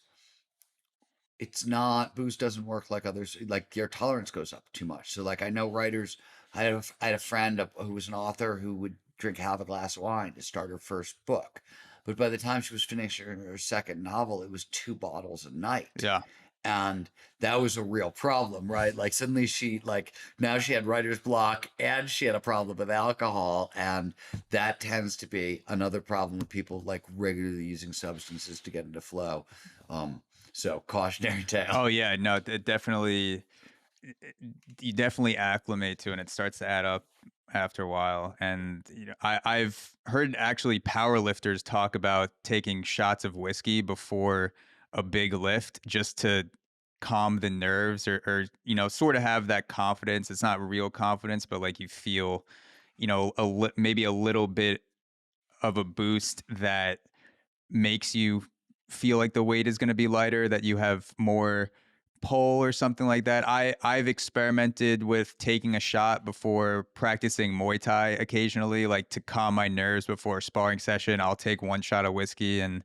it's not, booze doesn't work like others, like your tolerance goes up too much. So like I know writers, I had a friend who was an author who would drink half a glass of wine to start her first book, but by the time she was finishing her second novel, it was 2 bottles a night. Yeah. And that was a real problem, right? Like suddenly now she had writer's block and she had a problem with alcohol, and that tends to be another problem with people like regularly using substances to get into flow. So cautionary tale. Oh yeah, no, it definitely, you definitely acclimate to it, and it starts to add up after a while. And I've heard actually powerlifters talk about taking shots of whiskey before a big lift just to calm the nerves, or sort of have that confidence. It's not real confidence, but like you feel, maybe a little bit of a boost that makes you feel like the weight is going to be lighter, that you have more pull or something like that. I've experimented with taking a shot before practicing Muay Thai occasionally, like to calm my nerves before a sparring session. I'll take 1 shot of whiskey, and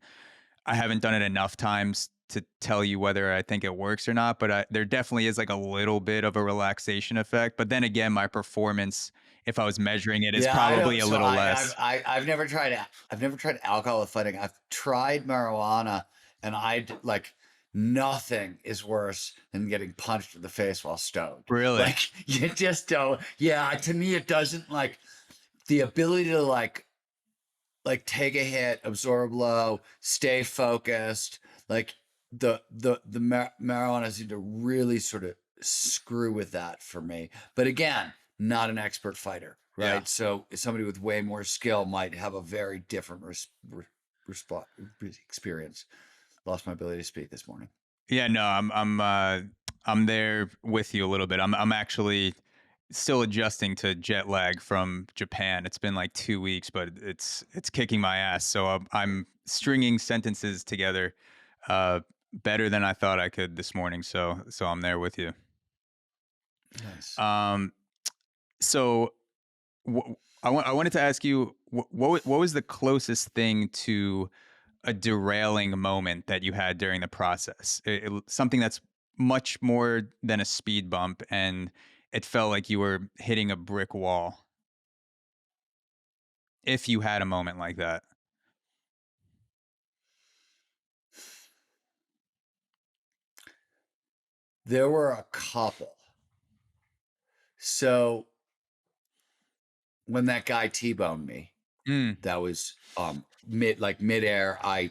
I haven't done it enough times to tell you whether I think it works or not, but there definitely is like a little bit of a relaxation effect. But then again, my performance, if I was measuring it, is Yeah, I probably don't. a So little less. I've never tried. I've never tried alcohol with fighting. I've tried marijuana, and like nothing is worse than getting punched in the face while stoned. Really? Like you just don't. Yeah, to me, it doesn't like the ability to take a hit, absorb a blow, stay focused. Like marijuana seemed to really sort of screw with that for me. But again, not an expert fighter, right? Yeah. So somebody with way more skill might have a very different experience. Lost my ability to speak this morning. Yeah, no, I'm there with you a little bit. I'm actually still adjusting to jet lag from Japan. It's been like 2 weeks, but it's kicking my ass. So I'm stringing sentences together better than I thought I could this morning. So I'm there with you. Nice. So I wanted to ask you, what was the closest thing to a derailing moment that you had during the process? Something that's much more than a speed bump, and it felt like you were hitting a brick wall. If you had a moment like that. There were a couple. So when that guy T-boned me, that was midair. I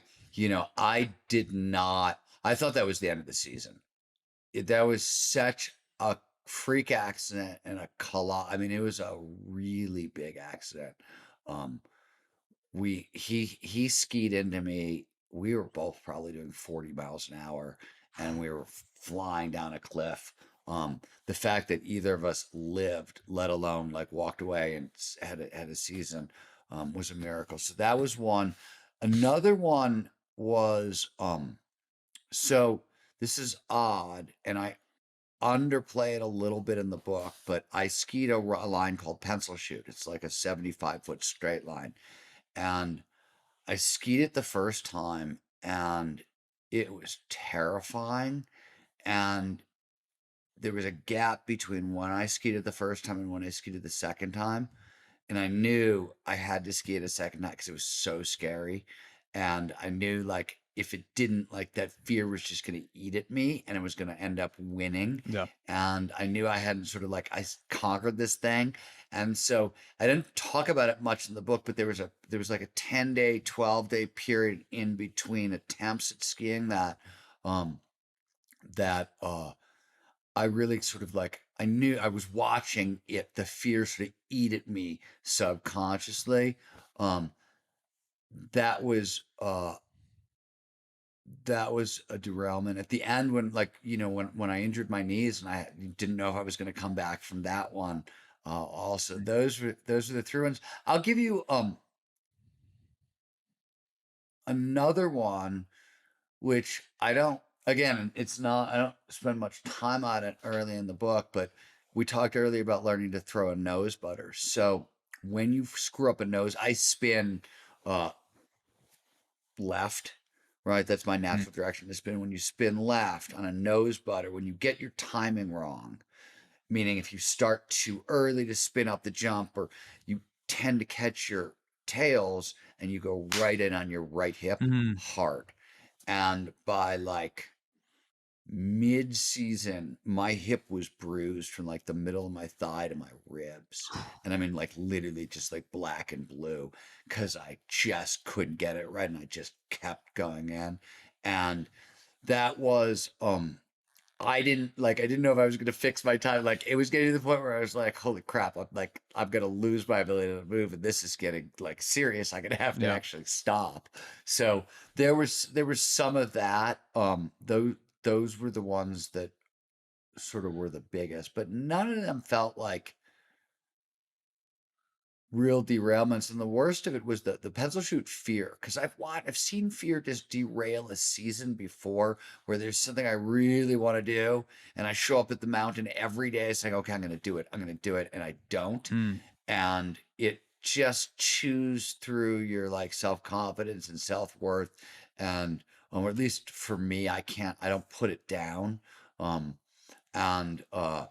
did not. I thought that was the end of the season. That was such a freak accident and a I mean, it was a really big accident. He skied into me. We were both probably doing 40 miles an hour, and we were flying down a cliff. The fact that either of us lived, let alone like walked away and had a season, was a miracle. So that was one. Another one was so this is odd, and I underplay it a little bit in the book, but I skied a line called Pencil Shoot. It's like a 75-foot straight line, and I skied it the first time, and it was terrifying. And there was a gap between when I skied it the first time and when I skied it the second time. And I knew I had to ski it a second time because it was so scary. And I knew like if it didn't, like that fear was just going to eat at me and it was going to end up winning. Yeah. And I knew I hadn't sort of I conquered this thing. And so I didn't talk about it much in the book, but there was like a 10-day, 12-day period in between attempts at skiing that, that I really sort of like, I knew I was watching it, the fear sort of eat at me subconsciously. Um, that was that was a derailment at the end when, like, when I injured my knees and I didn't know if I was going to come back from that one. Also, those were the three ones. I'll give you another one, which I don't. Again, it's not. I don't spend much time on it early in the book, but we talked earlier about learning to throw a nose butter. So when you screw up a nose, I spin uh, left, right? That's my Mm. natural direction to spin. When you spin left on a nose butter, when you get your timing wrong, meaning if you start too early to spin up the jump, or you tend to catch your tails and you go right in on your right hip Mhm. hard. And by like mid-season, my hip was bruised from like the middle of my thigh to my ribs, and I mean like literally just like black and blue, because I just couldn't get it right and I just kept going in. And that was I didn't know if I was going to fix my time. Like, it was getting to the point where I was like, holy crap, I'm going to lose my ability to move, and this is getting like serious. I'm going to have to Yeah. actually stop. So there was some of that. Those were the ones that sort of were the biggest, but none of them felt like real derailments. And the worst of it was the pencil shoot fear, because I've seen fear just derail a season before, where there's something I really want to do and I show up at the mountain every day saying, okay, I'm going to do it, and I don't. Mm. And it just chews through your like self-confidence and self-worth. And or at least for me, I don't put it down. um and so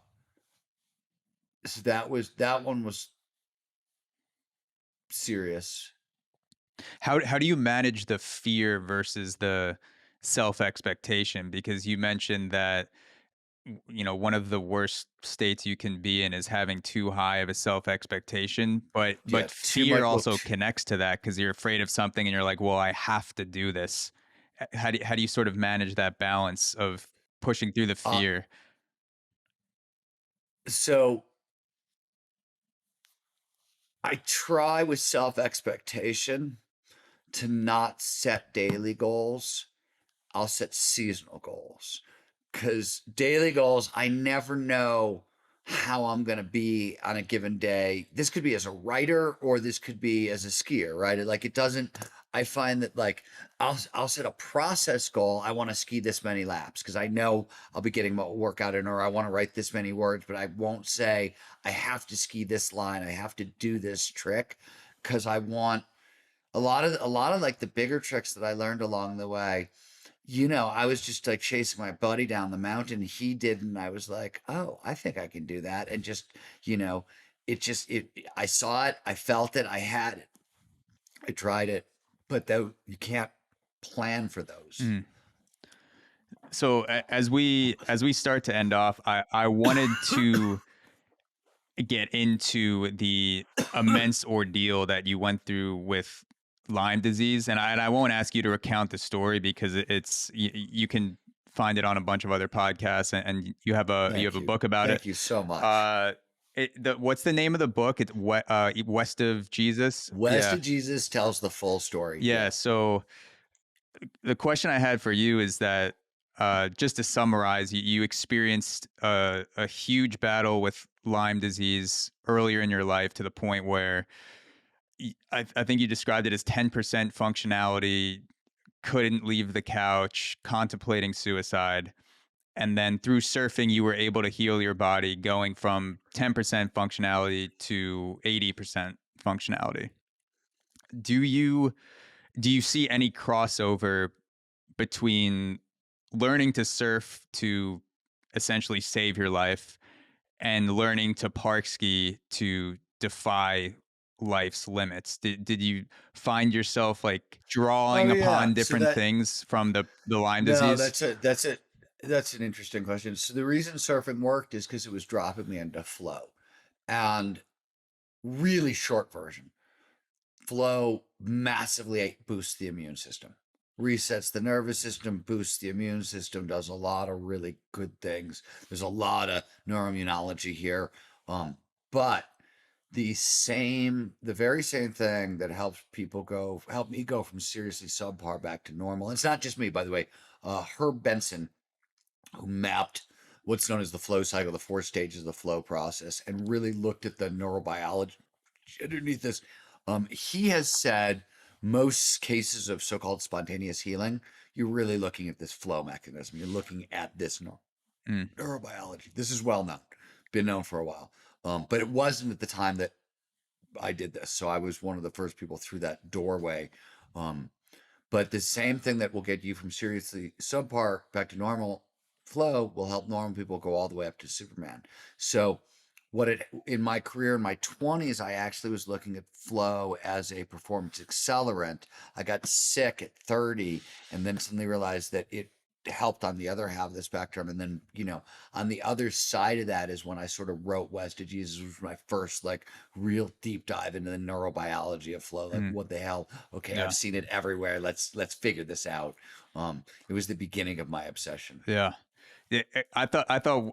that one was serious. How do you manage the fear versus the self expectation? Because you mentioned that one of the worst states you can be in is having too high of a self expectation, Yeah, but too fear much. also connects to that because you're afraid of something and you're like, well, I have to do this. How do you sort of manage that balance of pushing through the uh, fear? so I try with self expectation to not set daily goals. I'll set seasonal goals, because daily goals, I never know how I'm going to be on a given day. This could be as a writer or this could be as a skier, right? Like, it doesn't, I find that like I'll set a process goal. I want to ski this many laps because I know I'll be getting my workout in, or I want to write this many words, but I won't say I have to ski this line. I have to do this trick, because I want a lot of like the bigger tricks that I learned along the way. I was just like chasing my buddy down the mountain. He did, and I was like, "Oh, I think I can do that." And just, you know, it. I saw it, I felt it, I had it, I tried it, but though you can't plan for those. Mm. So as we start to end off, I wanted to get into the immense ordeal that you went through with Lyme disease, and I won't ask you to recount the story because it's you can find it on a bunch of other podcasts, and you have Thank a you, book about it. thank you so much. Uh, what's the name of the book? It's West of Jesus. West Yeah, of Jesus tells the full story. yeah. Yeah. So the question I had for you is that just to summarize, you experienced a huge battle with Lyme disease earlier in your life to the point where I think you described it as 10% functionality, couldn't leave the couch, contemplating suicide. And then through surfing, you were able to heal your body, going from 10% functionality to 80% functionality. Do you do you see any crossover between learning to surf to essentially save your life and learning to park ski to defy life's limits? Did you find yourself like Oh drawing yeah. upon different things from the Lyme No, disease? that's an interesting question. So the reason surfing worked is because it was dropping me into flow, and really short version. Flow massively boosts the immune system. resets the nervous system, boosts the immune system, does a lot of really good things. There's a lot of neuroimmunology here. But the very same thing that helped me go from seriously subpar back to normal. And it's not just me, by the way. Herb Benson, who mapped what's known as the flow cycle, the 4 stages of the flow process, and really looked at the neurobiology underneath this. He has said most cases of so-called spontaneous healing, you're really looking at this flow mechanism. You're looking at this Mm. neurobiology. This is well known, been known for a while. But it wasn't at the time that I did this. So I was one of the first people through that doorway. Um, but the same thing that will get you from seriously subpar back to normal flow will help normal people go all the way up to Superman. So in my career in my 20s, I actually was looking at flow as a performance accelerant. I got sick at 30 and then suddenly realized that it helped on the other half of the spectrum. And then, on the other side of that is when I sort of wrote West of Jesus, which was my first like real deep dive into the neurobiology of flow. Like, Mm. what the hell? Okay, Yeah. I've seen it everywhere. Let's figure this out. It was the beginning of my obsession. Yeah. Yeah, I thought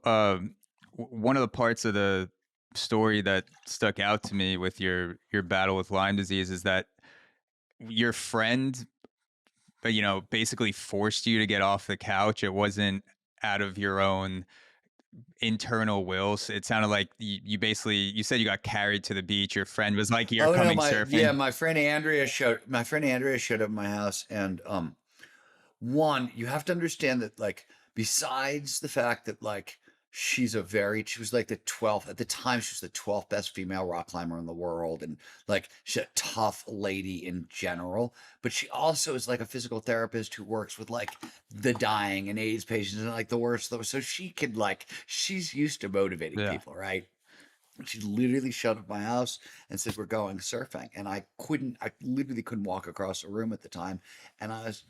one of the parts of the story that stuck out to me with your battle with Lyme disease is that your friend, but basically forced you to get off the couch. It wasn't out of your own internal wills. It sounded like you said you got carried to the beach. Your friend was like, "You're Oh no, coming surfing." my friend Andrea showed up at my house, and one, you have to understand that, like, besides the fact that, like, she was like the 12th at the time. She was the 12th best female rock climber in the world, and like she's a tough lady in general. But she also is like a physical therapist who works with like the dying and AIDS patients and like the worst. So she's used to motivating Yeah. people, right? She literally showed up at my house and said, "We're going surfing." And I literally couldn't walk across the room at the time. And I was,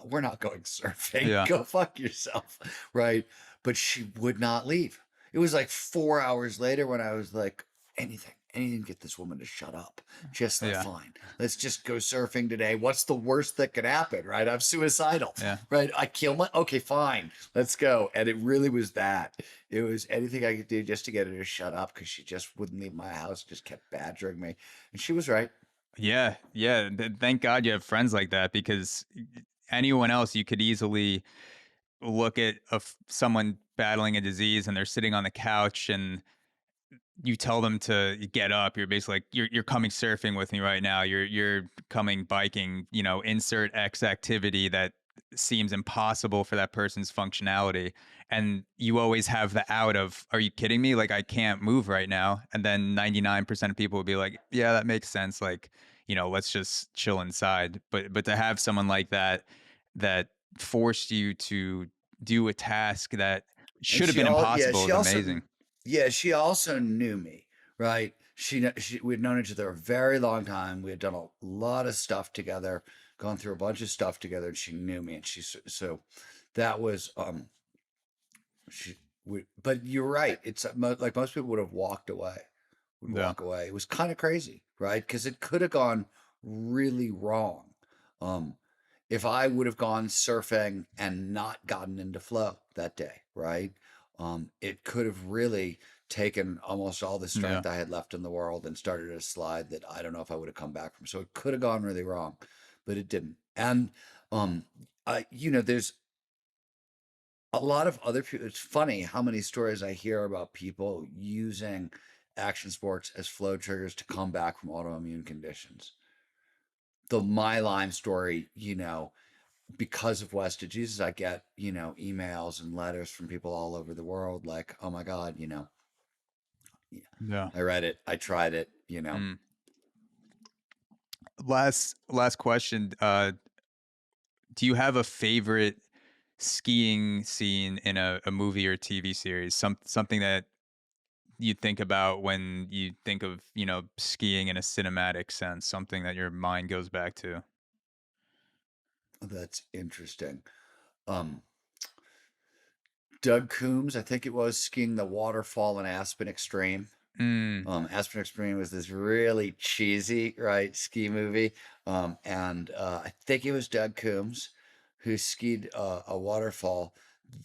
we're not going surfing. Yeah. Go fuck yourself. Right. But she would not leave. It was like 4 hours later when I was like, anything to get this woman to shut up. Just like, Yeah. fine. Let's just go surfing today. What's the worst that could happen? Right. I'm suicidal. Yeah. Right. I kill okay, fine. Let's go. And it really was that. It was anything I could do just to get her to shut up because she just wouldn't leave my house, just kept badgering me. And she was right. Yeah. Yeah. Thank God you have friends like that, because anyone else, you could easily look at someone battling a disease and they're sitting on the couch and you tell them to get up. You're basically like, you're coming surfing with me right now. You're coming biking, insert X activity that seems impossible for that person's functionality. And you always have the out of, are you kidding me? Like, I can't move right now. And then 99% of people would be like, yeah, that makes sense. Like, let's just chill inside. But to have someone like that forced you to do a task that And should have been impossible is amazing. she also knew me, right? We'd known each other a very long time. We had done a lot of stuff together, gone through a bunch of stuff together, and she knew me. And so that was, but you're right. It's like most people would have walked away, would Yeah. walk away. It was kind of crazy, right? Because it could have gone really wrong. Um, if I would have gone surfing and not gotten into flow that day, right? It could have really taken almost all the strength I had left in the world and started a slide that I don't know if I would have come back from. So it could have gone really wrong, but it didn't. And there's a lot of other people. It's funny how many stories I hear about people using action sports as flow triggers to come back from autoimmune conditions. The My Lyme story, because of West of Jesus, I get, emails and letters from people all over the world like, oh my God, Yeah. I read it, I tried it, Mm. Last question. Do you have a favorite skiing scene in a movie or TV series? Something that you think about when you think of, skiing in a cinematic sense, something that your mind goes back to. That's interesting. Um, Doug Coombs, I think it was, skiing the waterfall in Aspen Extreme. Mm. Aspen Extreme was this really cheesy, right, ski movie. And I think it was Doug Coombs who skied a waterfall.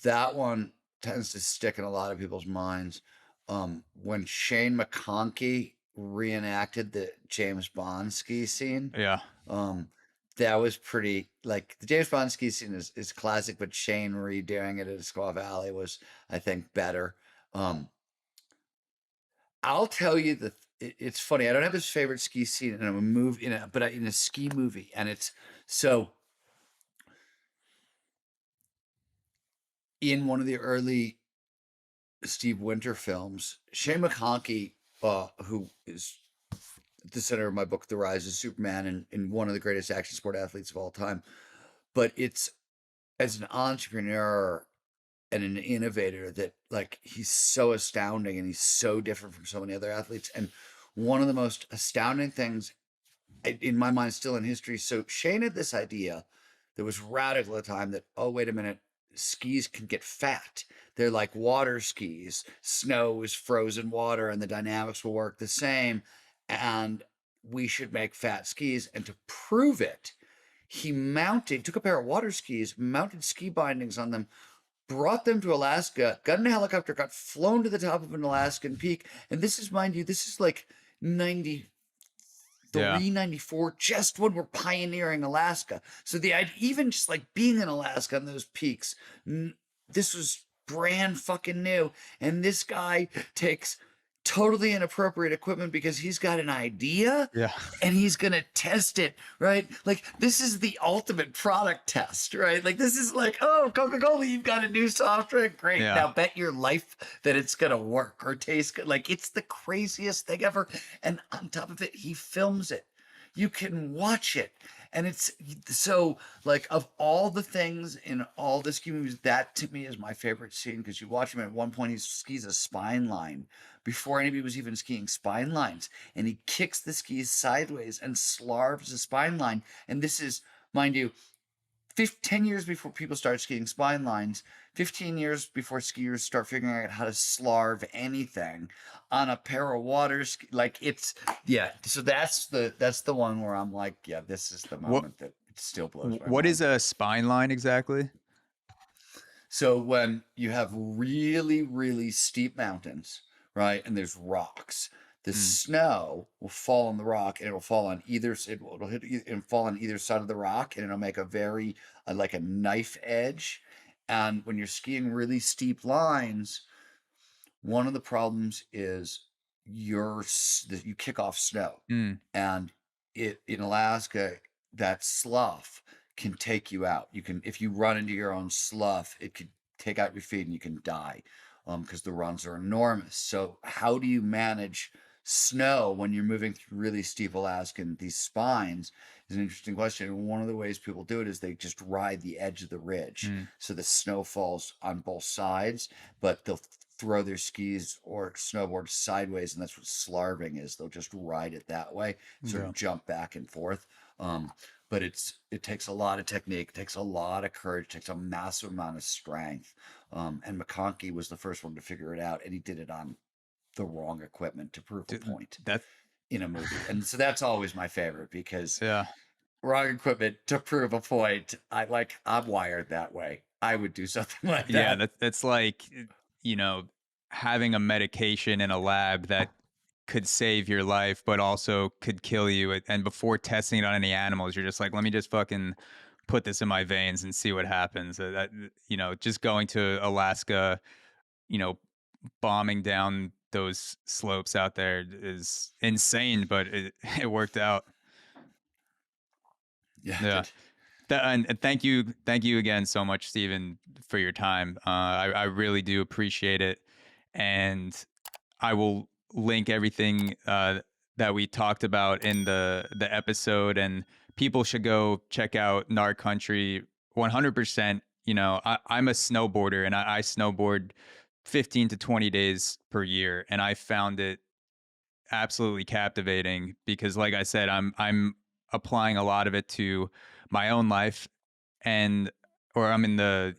That one tends to stick in a lot of people's minds. When Shane McConkey reenacted the James Bond ski scene, Yeah. um, that was pretty, like, the James Bond ski scene is classic, but Shane redoing it at Squaw Valley was, I think, better. Um, I'll tell you it's funny. I don't have this favorite ski scene in a movie, in a ski movie, and it's so in one of the early Steve Winter films, Shane McConkey, who is at the center of my book, The Rise of Superman, and one of the greatest action sport athletes of all time, but it's as an entrepreneur and an innovator that, like, he's so astounding and he's so different from so many other athletes. And one of the most astounding things in my mind still in history. So Shane had this idea that was radical at the time that, oh, wait a minute, skis can get fat. They're like water skis. Snow is frozen water and the dynamics will work the same. And we should make fat skis. And to prove it, he took a pair of water skis, mounted ski bindings on them, brought them to Alaska, got in a helicopter, got flown to the top of an Alaskan peak. And this is, mind you, this is like 93, Yeah. 94, just when we're pioneering Alaska. So even just like being in Alaska on those peaks, this was brand fucking new. And this guy takes totally inappropriate equipment because he's got an idea Yeah. and he's going to test it, right? Like, this is the ultimate product test, right? Like, this is like, oh, Coca-Cola, you've got a new soft drink. Great. Yeah. Now bet your life that it's going to work or taste good. Like, it's the craziest thing ever. And on top of it, he films it. You can watch it. And it's so, like, of all the things in all the ski movies, that to me is my favorite scene, because you watch him at one point, he skis a spine line before anybody was even skiing spine lines. And he kicks the skis sideways and slarves the spine line. And this is, mind you, 10 years before people start skiing spine lines, 15 years before skiers start figuring out how to slarve anything on a pair of water ski. Like, it's, yeah. So that's the one where I'm like, yeah, this is the moment that it still blows my mind. What is a spine line exactly? So when you have really, really steep mountains, right, and there's rocks, the snow will fall on the rock, and it will fall on it'll fall on either side of the rock, and it'll make a very like a knife edge. And when you're skiing really steep lines, one of the problems is you kick off snow, and in Alaska, that slough can take you out. You can, if you run into your own slough, it could take out your feet and you can die, because the runs are enormous. So how do you manage snow when you're moving through really steep Alaskan, these spines, is an interesting question. And one of the ways people do it is they just ride the edge of the ridge. So the snow falls on both sides, but they'll throw their skis or snowboard sideways, and that's what slarving is. They'll just ride it that way, sort of jump back and forth. But it takes a lot of technique, takes a lot of courage, takes a massive amount of strength. And McConkey was the first one to figure it out, and he did it on the wrong equipment to prove a point in a movie. And so that's always my favorite, because wrong equipment to prove a point. I'm wired that way. I would do something like that. Yeah, that's like, having a medication in a lab that could save your life, but also could kill you. And before testing it on any animals, you're just like, let me just fucking put this in my veins and see what happens. Just going to Alaska, bombing down those slopes out there is insane, but it worked out. Yeah. And thank you again so much, Stephen, for your time. I really do appreciate it, and I will link everything that we talked about in the episode, and people should go check out Gnar Country 100%. I'm a snowboarder, and I snowboard 15 to 20 days per year, and I found it absolutely captivating because, like I said, I'm applying a lot of it to my own life, or I'm in the,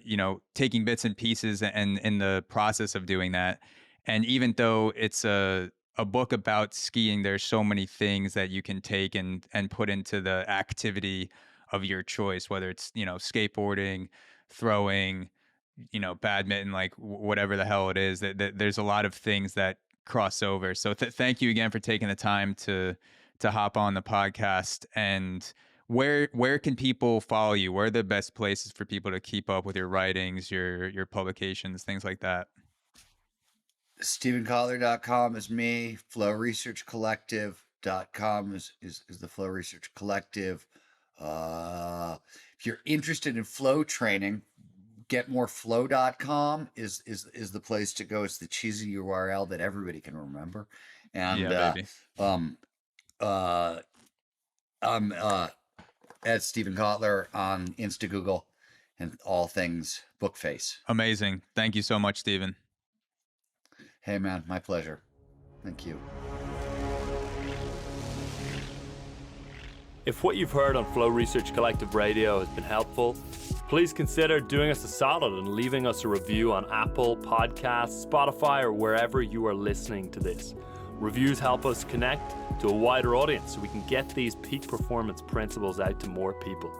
taking bits and pieces and in the process of doing that. And even though it's a a book about skiing, there's so many things that you can take and put into the activity of your choice, whether it's, skateboarding, throwing, badminton, like whatever the hell it is. That there's a lot of things that cross over. So thank you again for taking the time to hop on the podcast. And where can people follow you? Where are the best places for people to keep up with your writings, your publications, things like that? StephenKotler.com is me. FlowResearchCollective.com is the Flow Research Collective. If you're interested in flow training, getmoreflow.com is the place to go. It's the cheesy URL that everybody can remember. And Yeah, baby. I'm at Stephen Kotler on Insta, Google, and all things Bookface. Amazing. Thank you so much, Stephen. Hey, man, my pleasure. Thank you. If what you've heard on Flow Research Collective Radio has been helpful, please consider doing us a solid and leaving us a review on Apple Podcasts, Spotify, or wherever you are listening to this. Reviews help us connect to a wider audience so we can get these peak performance principles out to more people.